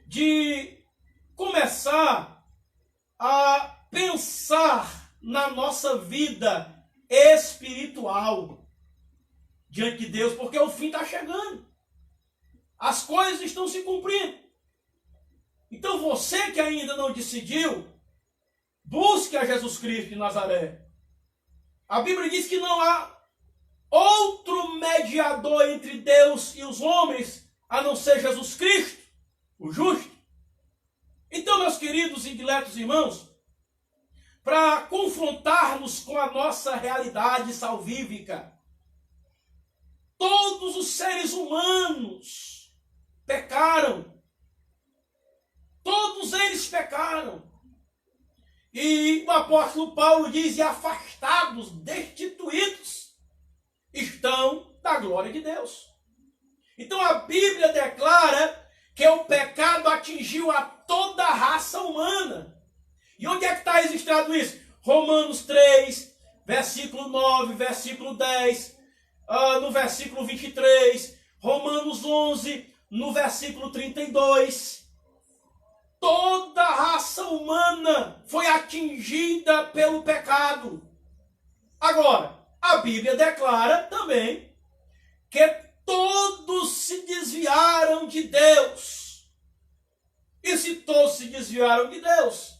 de começar a pensar na nossa vida espiritual diante de Deus, porque o fim está chegando. As coisas estão se cumprindo. Então você que ainda não decidiu, busque a Jesus Cristo de Nazaré. A Bíblia diz que não há outro mediador entre Deus e os homens, a não ser Jesus Cristo, o justo. Então, meus queridos e diletos irmãos, para confrontarmos com a nossa realidade salvífica, todos os seres humanos pecaram. Todos eles pecaram. E o apóstolo Paulo diz, e afastados, destituídos, estão da glória de Deus. Então a Bíblia declara que o pecado atingiu a toda a raça humana. E onde é que está registrado isso? Romanos 3, versículo 9, versículo 10, no versículo 23, Romanos 11, no versículo 32. Toda a raça humana foi atingida pelo pecado. Agora, a Bíblia declara também que todos se desviaram de Deus. E se todos se desviaram de Deus,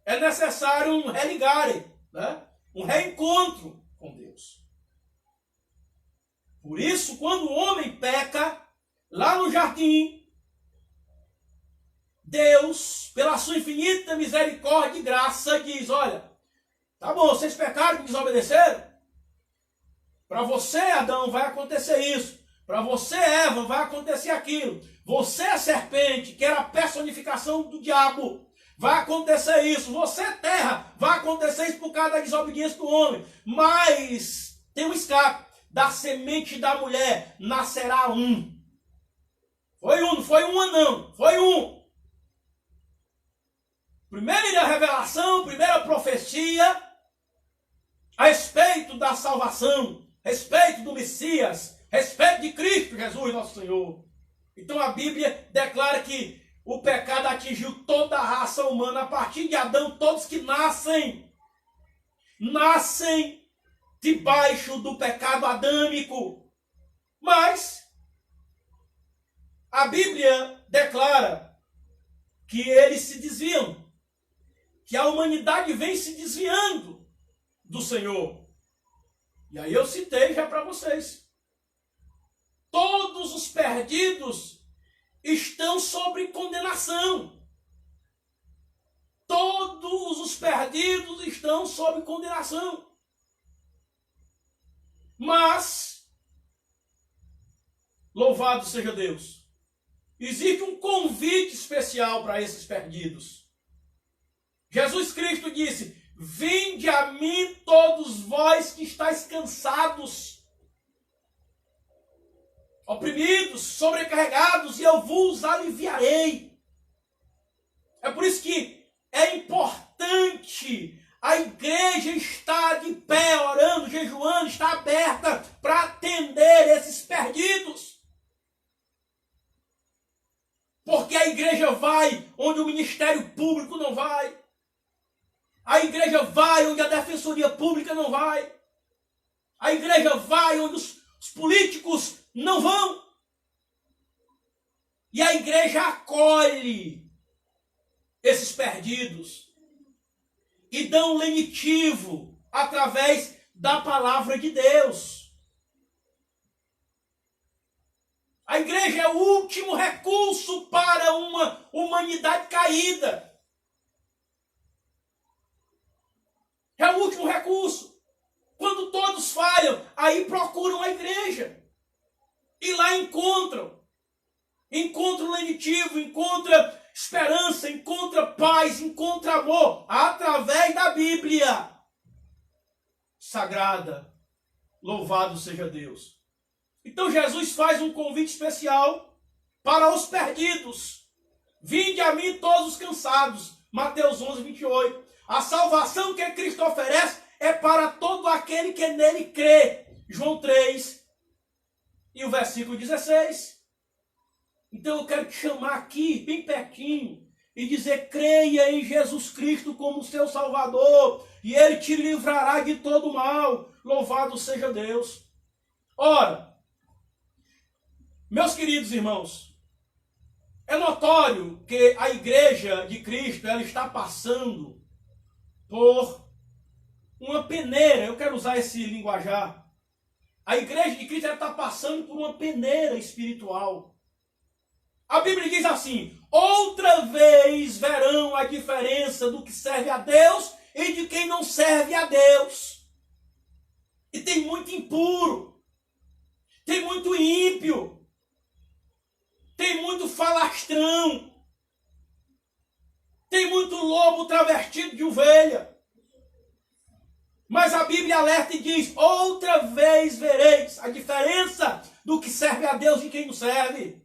é necessário um religare, né? Um reencontro com Deus. Por isso, quando o homem peca, lá no jardim, Deus, pela sua infinita misericórdia e graça, diz, olha, tá bom, vocês pecaram e desobedeceram? Para você, Adão, vai acontecer isso. Para você, Eva, vai acontecer aquilo. Você, serpente, que era a personificação do diabo, vai acontecer isso. Você, terra, vai acontecer isso por causa da desobediência do homem. Mas tem um escape. Da semente da mulher nascerá um. Foi um, não foi uma não. Foi um. Primeira revelação, primeira profecia a respeito da salvação, a respeito do Messias, a respeito de Cristo Jesus, nosso Senhor. Então a Bíblia declara que o pecado atingiu toda a raça humana. A partir de Adão, todos que nascem debaixo do pecado adâmico. Mas a Bíblia declara que eles se desviam, que a humanidade vem se desviando do Senhor. E aí eu citei já para vocês. Todos os perdidos estão sob condenação. Todos os perdidos estão sob condenação. Mas, louvado seja Deus, existe um convite especial para esses perdidos. Jesus Cristo disse, vinde a mim todos vós que estáis cansados, oprimidos, sobrecarregados, e eu vos aliviarei. É por isso que é importante a igreja estar de pé, orando, jejuando, estar aberta para atender esses perdidos. igreja vai onde o Ministério Público não vai. A igreja vai onde a Defensoria Pública não vai. A igreja vai onde os políticos não vão. E a igreja acolhe esses perdidos e dão lenitivo através da palavra de Deus. A igreja é o último recurso para uma humanidade caída. É o último recurso. Quando todos falham, aí procuram a igreja. E lá encontram lenitivo, encontra esperança, encontra paz, encontra amor, através da Bíblia sagrada. Louvado seja Deus. Então Jesus faz um convite especial para os perdidos. Vinde a mim todos os cansados. Mateus 11, 28. A salvação que Cristo oferece é para todo aquele que nele crê. João 3 e o versículo 16. Então eu quero te chamar aqui, bem pertinho, e dizer: creia em Jesus Cristo como seu Salvador, e Ele te livrará de todo mal. Louvado seja Deus. Ora, meus queridos irmãos, é notório que a igreja de Cristo ela está passando por uma peneira. Eu quero usar esse linguajar. A igreja de Cristo ela está passando por uma peneira espiritual. A Bíblia diz assim: outra vez verão a diferença do que serve a Deus e de quem não serve a Deus. E tem muito impuro, tem muito ímpio, tem muito falastrão, tem muito lobo travestido de ovelha. Mas a Bíblia alerta e diz: outra vez vereis a diferença do que serve a Deus e de quem não serve.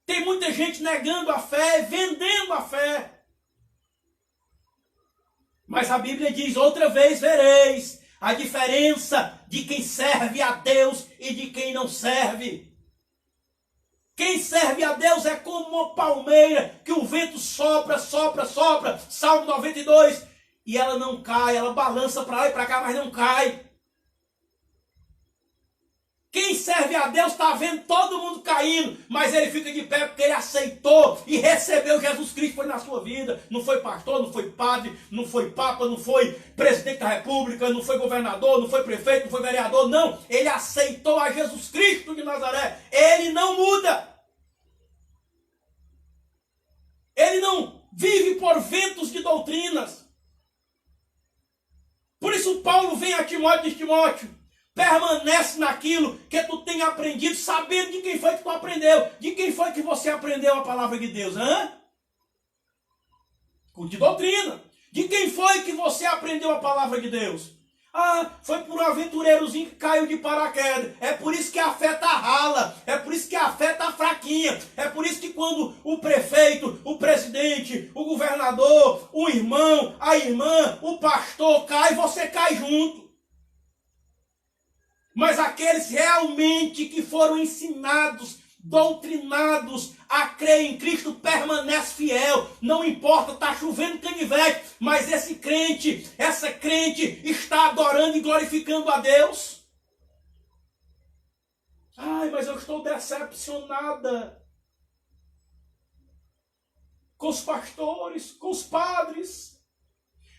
Tem muita gente negando a fé, vendendo a fé. Mas a Bíblia diz: outra vez vereis a diferença de quem serve a Deus e de quem não serve. Quem serve a Deus é como uma palmeira que o vento sopra, sopra, sopra. Salmo 92. E ela não cai, ela balança para lá e para cá, mas não cai. Quem serve a Deus está vendo todo mundo caindo, mas ele fica de pé porque ele aceitou e recebeu Jesus Cristo, foi na sua vida. Não foi pastor, não foi padre, não foi papa, não foi presidente da república, não foi governador, não foi prefeito, não foi vereador, não. Ele aceitou a Jesus Cristo de Nazaré. Ele não muda. Ele não vive por ventos de doutrinas. Por isso Paulo vem a Timóteo e diz: Timóteo, permanece naquilo que tu tem aprendido, sabendo de quem foi que tu aprendeu. De quem foi que você aprendeu a palavra de Deus? De doutrina. De quem foi que você aprendeu a palavra de Deus? Foi por um aventureirozinho que caiu de paraquedas. É por isso que a fé está rala. É por isso que a fé está fraquinha. É por isso que quando o prefeito, o presidente, o governador, o irmão, a irmã, o pastor cai, você cai junto. Mas aqueles realmente que foram ensinados, doutrinados a crer em Cristo, permanece fiel. Não importa, está chovendo canivete, mas esse crente, essa crente está adorando e glorificando a Deus. Mas eu estou decepcionada com os pastores, com os padres.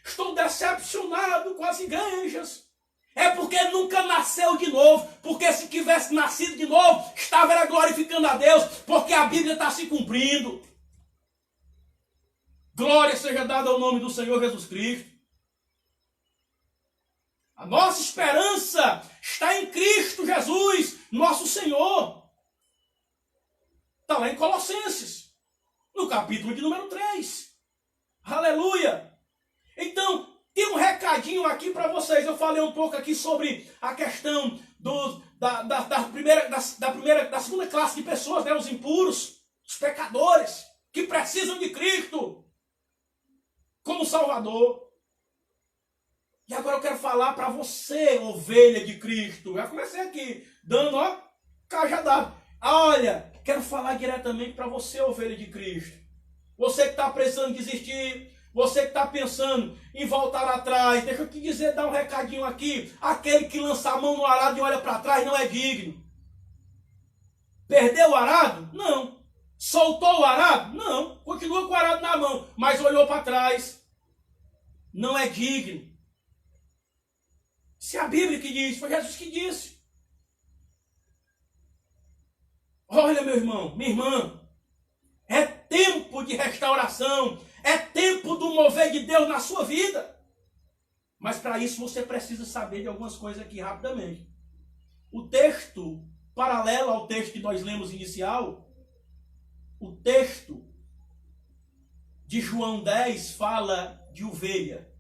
Estou decepcionado com as igrejas. É porque nunca nasceu de novo. Porque se tivesse nascido de novo, estava glorificando a Deus. Porque a Bíblia está se cumprindo. Glória seja dada ao nome do Senhor Jesus Cristo. A nossa esperança está em Cristo Jesus, nosso Senhor. Está lá em Colossenses, no capítulo de número 3. Aleluia! Então, tem um recadinho aqui para vocês. Eu falei um pouco aqui sobre a questão da segunda classe de pessoas, né? Os impuros, os pecadores, que precisam de Cristo como Salvador. E agora eu quero falar para você, ovelha de Cristo. Já comecei aqui, dando, cajadada. Olha, quero falar diretamente para você, ovelha de Cristo. Você que está precisando desistir, você que está pensando em voltar atrás, deixa eu te dizer, dar um recadinho aqui. Aquele que lança a mão no arado e olha para trás não é digno. Perdeu o arado? Não. Soltou o arado? Não. Continua com o arado na mão, mas olhou para trás. Não é digno. Se a Bíblia que diz, foi Jesus que disse. Olha, meu irmão, minha irmã, é tempo de restauração, é tempo do mover de Deus na sua vida. Mas para isso você precisa saber de algumas coisas aqui rapidamente. O texto paralelo ao texto que nós lemos inicial, o texto de João 10 fala de ovelha.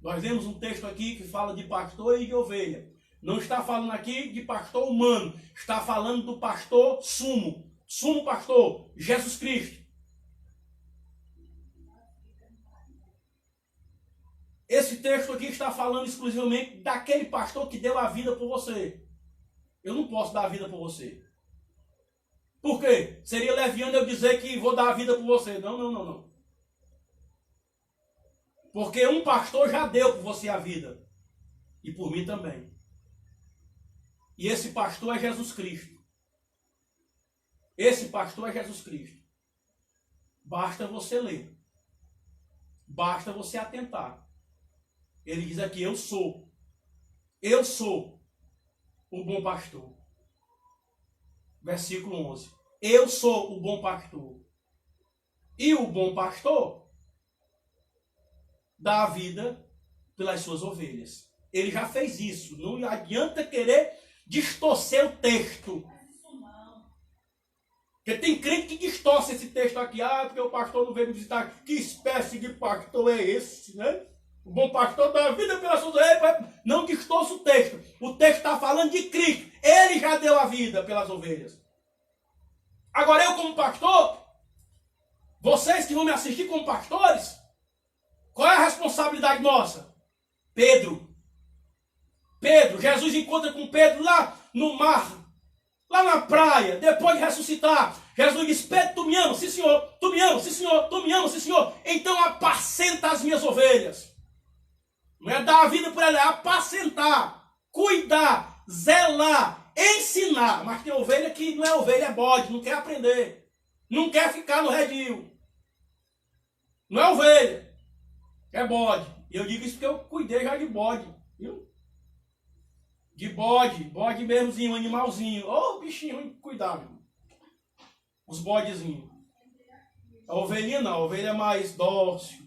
Nós lemos um texto aqui que fala de pastor e de ovelha. Não está falando aqui de pastor humano, está falando do pastor sumo pastor, Jesus Cristo. Esse texto aqui está falando exclusivamente daquele pastor que deu a vida por você. Eu não posso dar a vida por você. Por quê? Seria leviano eu dizer que vou dar a vida por você. Não. Porque um pastor já deu por você a vida. E por mim também. E esse pastor é Jesus Cristo. Esse pastor é Jesus Cristo. Basta você ler. Basta você atentar. Ele diz aqui, eu sou o bom pastor. Versículo 11. Eu sou o bom pastor. E o bom pastor dá a vida pelas suas ovelhas. Ele já fez isso. Não adianta querer distorcer o texto. Porque tem crente que distorce esse texto aqui. Ah, porque o pastor não veio me visitar. Que espécie de pastor é esse, né? O bom pastor dá a vida pelas suas ovelhas. Não distorça o texto. O texto está falando de Cristo. Ele já deu a vida pelas ovelhas. Agora eu como pastor, vocês que vão me assistir como pastores, qual é a responsabilidade nossa? Pedro, Jesus encontra com Pedro lá no mar, lá na praia, depois de ressuscitar. Jesus diz, Pedro, tu me amas? Sim, senhor. Tu me amas? Sim, senhor. Tu me amas? Sim, senhor. Então apacenta as minhas ovelhas. Não é dar a vida por ela, é apacentar, cuidar, zelar, ensinar. Mas tem ovelha que não é ovelha, é bode, não quer aprender. Não quer ficar no redil. Não é ovelha, é bode. E eu digo isso porque eu cuidei já de bode, viu? De bode mesmozinho, um animalzinho. Ô, bichinho ruim de cuidar, meu. Os bodezinhos. A ovelhinha não, a ovelha é mais dócil,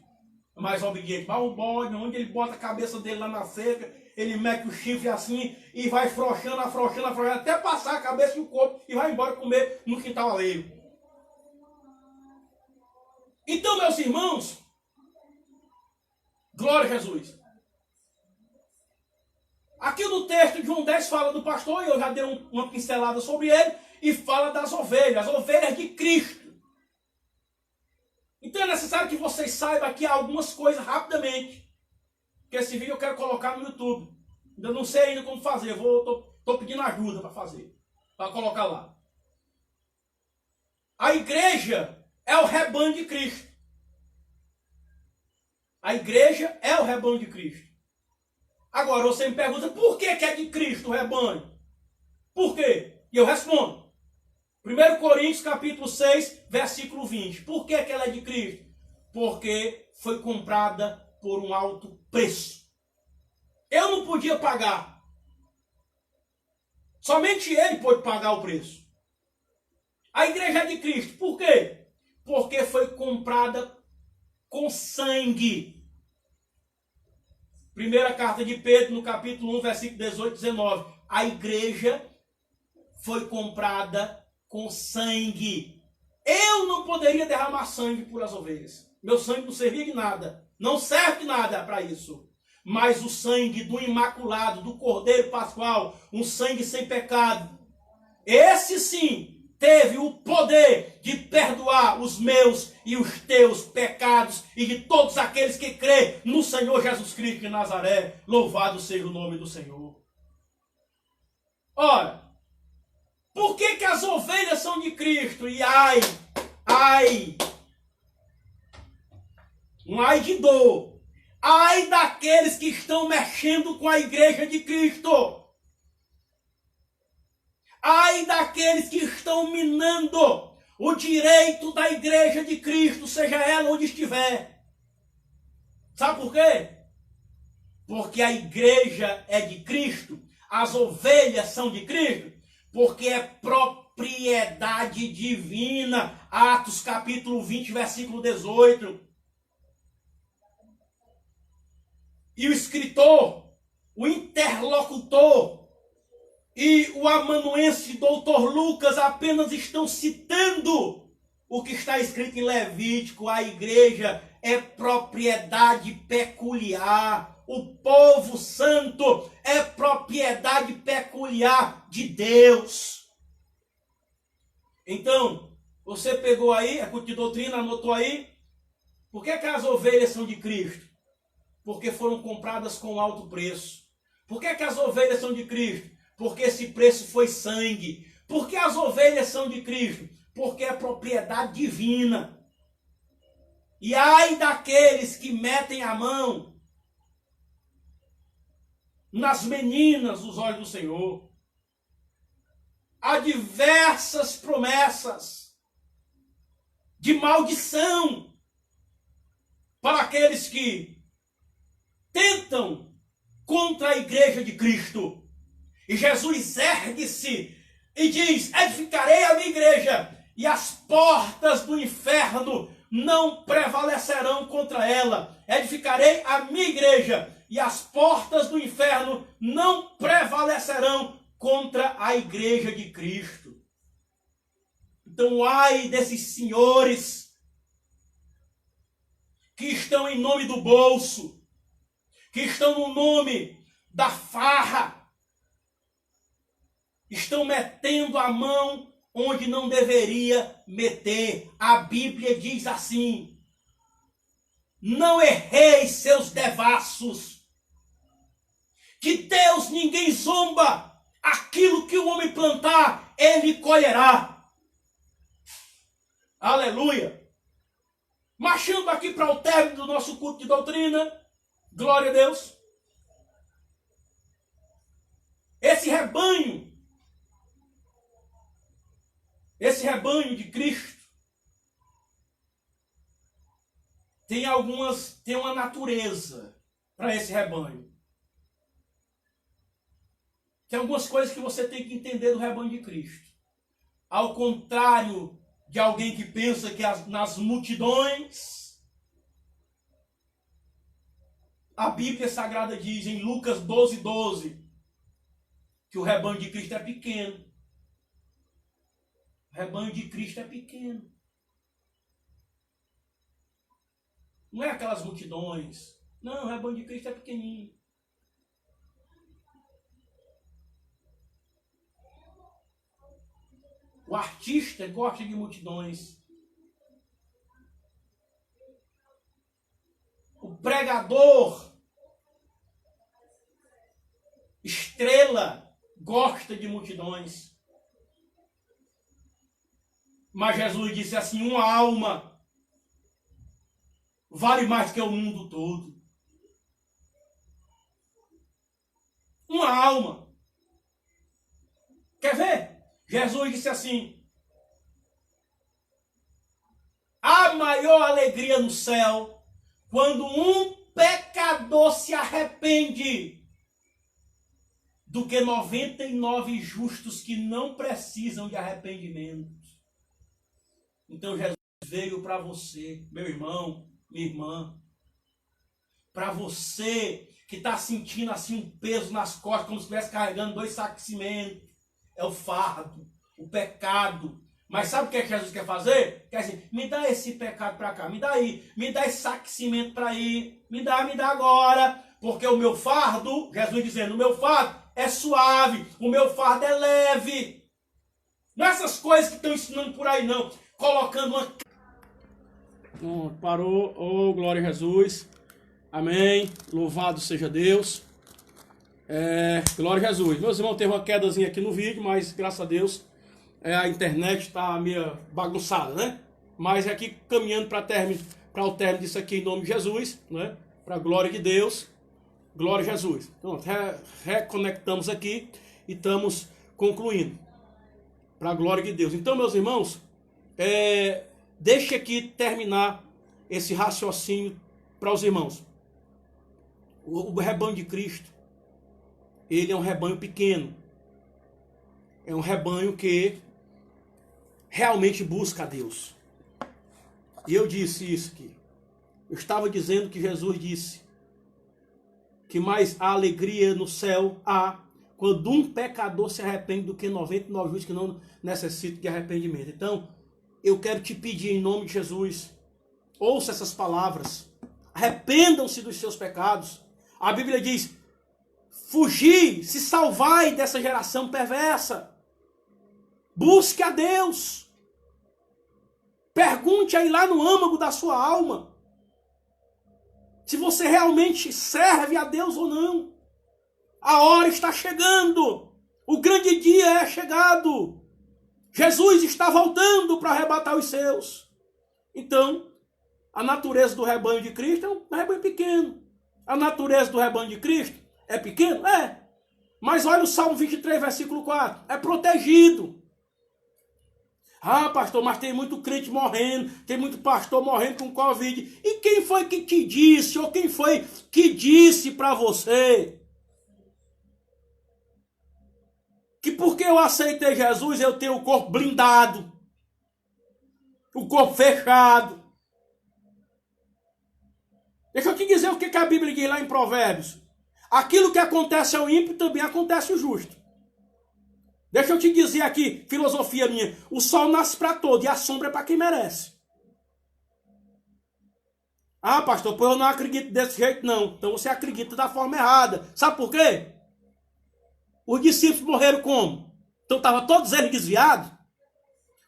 mais obediente. Mas o bode, onde ele bota a cabeça dele lá na cerca, ele mete o chifre assim e vai afrouxando, até passar a cabeça e o corpo e vai embora comer no quintal alheio. Então, meus irmãos, glória a Jesus. Aqui no texto de João 10 fala do pastor, e eu já dei uma pincelada sobre ele, e fala das ovelhas, as ovelhas de Cristo. Então é necessário que vocês saibam aqui algumas coisas rapidamente. Porque esse vídeo eu quero colocar no YouTube. Ainda não sei ainda como fazer, estou pedindo ajuda para fazer, para colocar lá. A igreja é o rebanho de Cristo. A igreja é o rebanho de Cristo. Agora você me pergunta, por que é de Cristo o rebanho? Por quê? E eu respondo. 1 Coríntios capítulo 6, versículo 20. Por que ela é de Cristo? Porque foi comprada por um alto preço. Eu não podia pagar. Somente ele pôde pagar o preço. A igreja é de Cristo. Por quê? Porque foi comprada com sangue. Primeira carta de Pedro, no capítulo 1, versículo 18 e 19. A igreja foi comprada com sangue. Eu não poderia derramar sangue por as ovelhas. Meu sangue não servia de nada. Não serve de nada para isso. Mas o sangue do imaculado, do Cordeiro Pascual, um sangue sem pecado, esse sim teve o poder de perdoar os meus e os teus pecados e de todos aqueles que crêem no Senhor Jesus Cristo de Nazaré. Louvado seja o nome do Senhor. Ora, Por que as ovelhas são de Cristo? E ai, um ai de dor. Ai daqueles que estão mexendo com a igreja de Cristo. Ai daqueles que estão minando o direito da igreja de Cristo, seja ela onde estiver. Sabe por quê? Porque a igreja é de Cristo, as ovelhas são de Cristo, porque é propriedade divina. Atos capítulo 20, versículo 18. E o escritor, o interlocutor e o amanuense doutor Lucas apenas estão citando o que está escrito em Levítico. A igreja é propriedade peculiar. O povo santo é propriedade peculiar de Deus. Então, você pegou aí, a culto de doutrina, anotou aí. Por que as ovelhas são de Cristo? Porque foram compradas com alto preço. Por que as ovelhas são de Cristo? Porque esse preço foi sangue. Por que as ovelhas são de Cristo? Porque é propriedade divina. E ai daqueles que metem a mão nas meninas dos olhos do Senhor. Há diversas promessas de maldição para aqueles que tentam contra a igreja de Cristo. E Jesus ergue-se e diz: edificarei a minha igreja, e as portas do inferno não prevalecerão contra ela. Edificarei a minha igreja, e as portas do inferno não prevalecerão contra a igreja de Cristo. Então, ai desses senhores que estão em nome do bolso, que estão no nome da farra, estão metendo a mão onde não deveria meter. A Bíblia diz assim: não erreis seus devassos, que Deus ninguém zomba, aquilo que o homem plantar, ele colherá. Aleluia! Marchando aqui para o término do nosso culto de doutrina, glória a Deus. Esse rebanho de Cristo tem uma natureza para esse rebanho. Tem algumas coisas que você tem que entender do rebanho de Cristo. Ao contrário de alguém que pensa que nas multidões, a Bíblia Sagrada diz em Lucas 12:12, que o rebanho de Cristo é pequeno. O rebanho de Cristo é pequeno. Não é aquelas multidões. Não, o rebanho de Cristo é pequenininho. O artista gosta de multidões. O pregador, estrela, gosta de multidões. Mas Jesus disse assim: uma alma vale mais que o mundo todo. Uma alma. Quer ver? Jesus disse assim: há maior alegria no céu quando um pecador se arrepende do que 99 justos que não precisam de arrependimento. Então Jesus veio para você, meu irmão, minha irmã, para você que está sentindo assim um peso nas costas, como se estivesse carregando 2 sacos de cimento. É o fardo, o pecado. Mas sabe o que Jesus quer fazer? Quer dizer, me dá esse pecado para cá, me dá aí, me dá esse saco de cimento para aí, me dá agora, porque o meu fardo, Jesus dizendo, o meu fardo é suave, o meu fardo é leve. Não é essas coisas que estão ensinando por aí não, colocando uma... Parou, oh, glória a Jesus, amém, louvado seja Deus. Glória a Jesus. Meus irmãos, teve uma quedazinha aqui no vídeo, mas graças a Deus a internet está meio bagunçada, né? Mas aqui caminhando para o término disso aqui em nome de Jesus, né? Para a glória de Deus, glória a Jesus. Então, reconectamos aqui e estamos concluindo. Para a glória de Deus. Então, meus irmãos, deixe aqui terminar esse raciocínio para os irmãos. O rebanho de Cristo, ele é um rebanho pequeno. É um rebanho que realmente busca a Deus. E eu disse isso aqui. Eu estava dizendo que Jesus disse que mais há alegria no céu há quando um pecador se arrepende do que 99 justos que não necessitam de arrependimento. Então, eu quero te pedir em nome de Jesus, ouça essas palavras. Arrependam-se dos seus pecados. A Bíblia diz, fugi, se salvai dessa geração perversa. Busque a Deus. Pergunte aí lá no âmago da sua alma se você realmente serve a Deus ou não. A hora está chegando. O grande dia é chegado. Jesus está voltando para arrebatar os seus. Então, a natureza do rebanho de Cristo é um rebanho pequeno. A natureza do rebanho de Cristo é pequeno? É. Mas olha o Salmo 23, versículo 4. É protegido. Ah, pastor, mas tem muito crente morrendo, tem muito pastor morrendo com Covid. E quem foi que te disse, ou quem foi que disse para você que porque eu aceitei Jesus eu tenho o corpo blindado, o corpo fechado? Deixa eu te dizer o que a Bíblia diz lá em Provérbios. Aquilo que acontece ao ímpio também acontece ao justo. Deixa eu te dizer aqui, filosofia minha. O sol nasce para todo e a sombra é para quem merece. Ah, pastor, pois eu não acredito desse jeito não. Então você acredita da forma errada. Sabe por quê? Os discípulos morreram como? Então estavam todos eles desviados?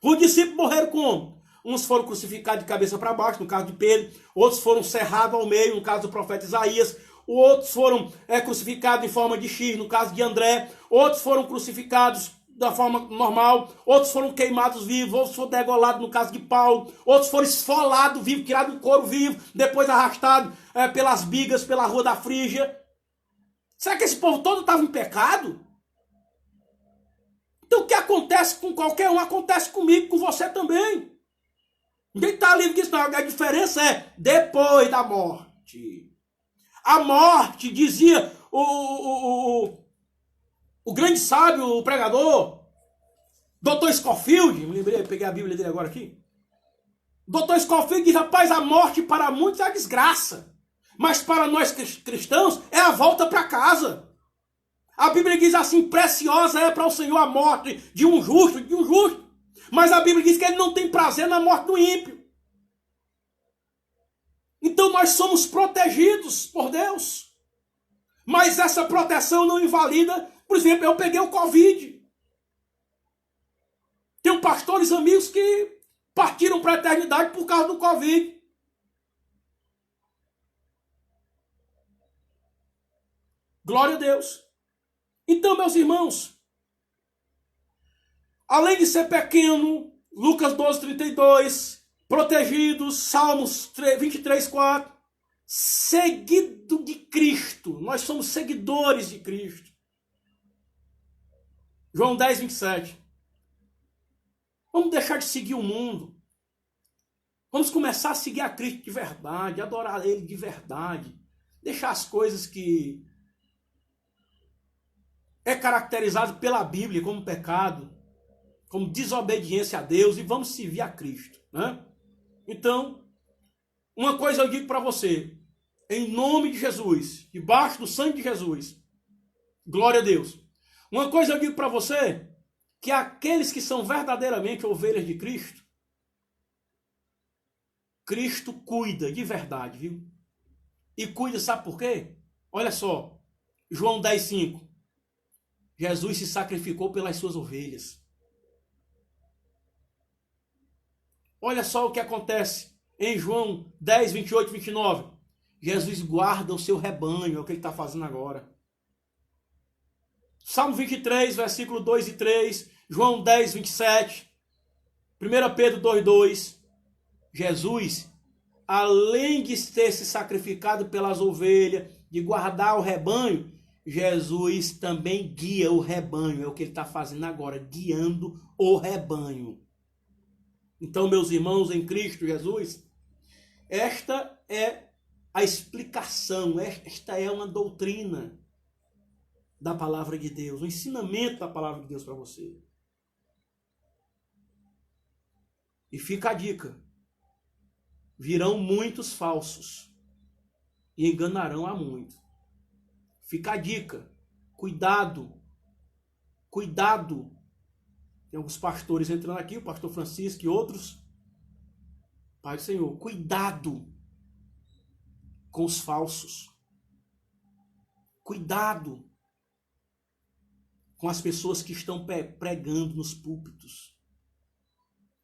Os discípulos morreram como? Uns foram crucificados de cabeça para baixo, no caso de Pedro. Outros foram cerrados ao meio, no caso do profeta Isaías. Outros foram crucificados em forma de X, no caso de André. Outros foram crucificados da forma normal. Outros foram queimados vivos. Outros foram degolados, no caso de Paulo. Outros foram esfolados vivos, tirados do couro vivo, depois arrastados pelas bigas, pela rua da Frígia. Será que esse povo todo estava em pecado? Então o que acontece com qualquer um, acontece comigo, com você também. Ninguém está livre disso, não. A diferença é depois da morte. A morte, dizia o grande sábio, o pregador, Dr. Scofield, me lembrei, peguei a Bíblia dele agora aqui. Dr. Scofield diz, rapaz, a morte para muitos é a desgraça, mas para nós cristãos é a volta para casa. A Bíblia diz assim, preciosa é para o Senhor a morte de um justo, mas a Bíblia diz que ele não tem prazer na morte do ímpio. Então nós somos protegidos por Deus. Mas essa proteção não invalida. Por exemplo, eu peguei o Covid. Tenho pastores amigos que partiram para a eternidade por causa do Covid. Glória a Deus. Então, meus irmãos, além de ser pequeno, Lucas 12, 32... protegidos, Salmos 23, 4, seguido de Cristo. Nós somos seguidores de Cristo. João 10, 27. Vamos deixar de seguir o mundo. Vamos começar a seguir a Cristo de verdade, adorar Ele de verdade. Deixar as coisas que é caracterizado pela Bíblia como pecado, como desobediência a Deus, e vamos servir a Cristo, né? Então, uma coisa eu digo para você, em nome de Jesus, debaixo do sangue de Jesus, glória a Deus. Uma coisa eu digo para você, que aqueles que são verdadeiramente ovelhas de Cristo, Cristo cuida de verdade, viu? E cuida, sabe por quê? Olha só, João 10, 5. Jesus se sacrificou pelas suas ovelhas. Olha só o que acontece em João 10, 28, 29. Jesus guarda o seu rebanho, é o que ele está fazendo agora. Salmo 23, versículo 2 e 3. João 10, 27. 1 Pedro 2, 2. Jesus, além de ter se sacrificado pelas ovelhas, de guardar o rebanho, Jesus também guia o rebanho. É o que ele está fazendo agora, guiando o rebanho. Então, meus irmãos em Cristo Jesus, esta é a explicação, esta é uma doutrina da palavra de Deus, um ensinamento da palavra de Deus para você. E fica a dica: virão muitos falsos e enganarão a muito. Fica a dica: cuidado, cuidado. Tem alguns pastores entrando aqui, o pastor Francisco e outros. Pai do Senhor, cuidado com os falsos. Cuidado com as pessoas que estão pregando nos púlpitos.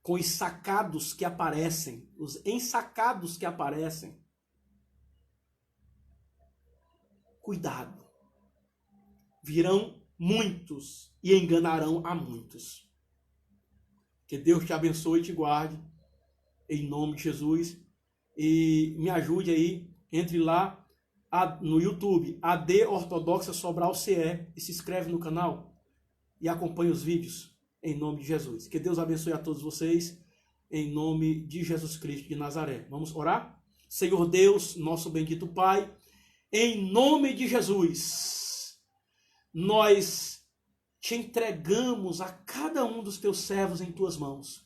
Com os sacados que aparecem, os ensacados que aparecem. Cuidado. Virão muitos e enganarão a muitos. Que Deus te abençoe e te guarde, em nome de Jesus. E me ajude aí, entre lá no YouTube, AD Ortodoxa Sobral CE, e se inscreve no canal e acompanhe os vídeos, em nome de Jesus. Que Deus abençoe a todos vocês, em nome de Jesus Cristo de Nazaré. Vamos orar? Senhor Deus, nosso bendito Pai, em nome de Jesus, nós te entregamos a cada um dos teus servos em tuas mãos.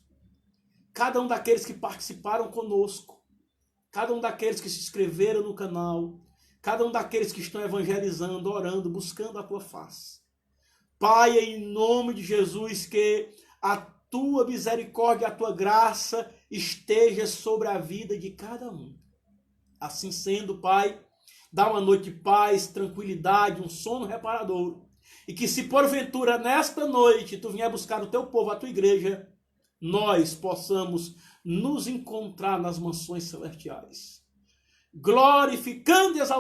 Cada um daqueles que participaram conosco, cada um daqueles que se inscreveram no canal, cada um daqueles que estão evangelizando, orando, buscando a tua face. Pai, em nome de Jesus, que a tua misericórdia, a tua graça esteja sobre a vida de cada um. Assim sendo, Pai, dá uma noite de paz, tranquilidade, um sono reparador. E que se porventura nesta noite tu vier buscar o teu povo, a tua igreja, nós possamos nos encontrar nas mansões celestiais, glorificando e exaltando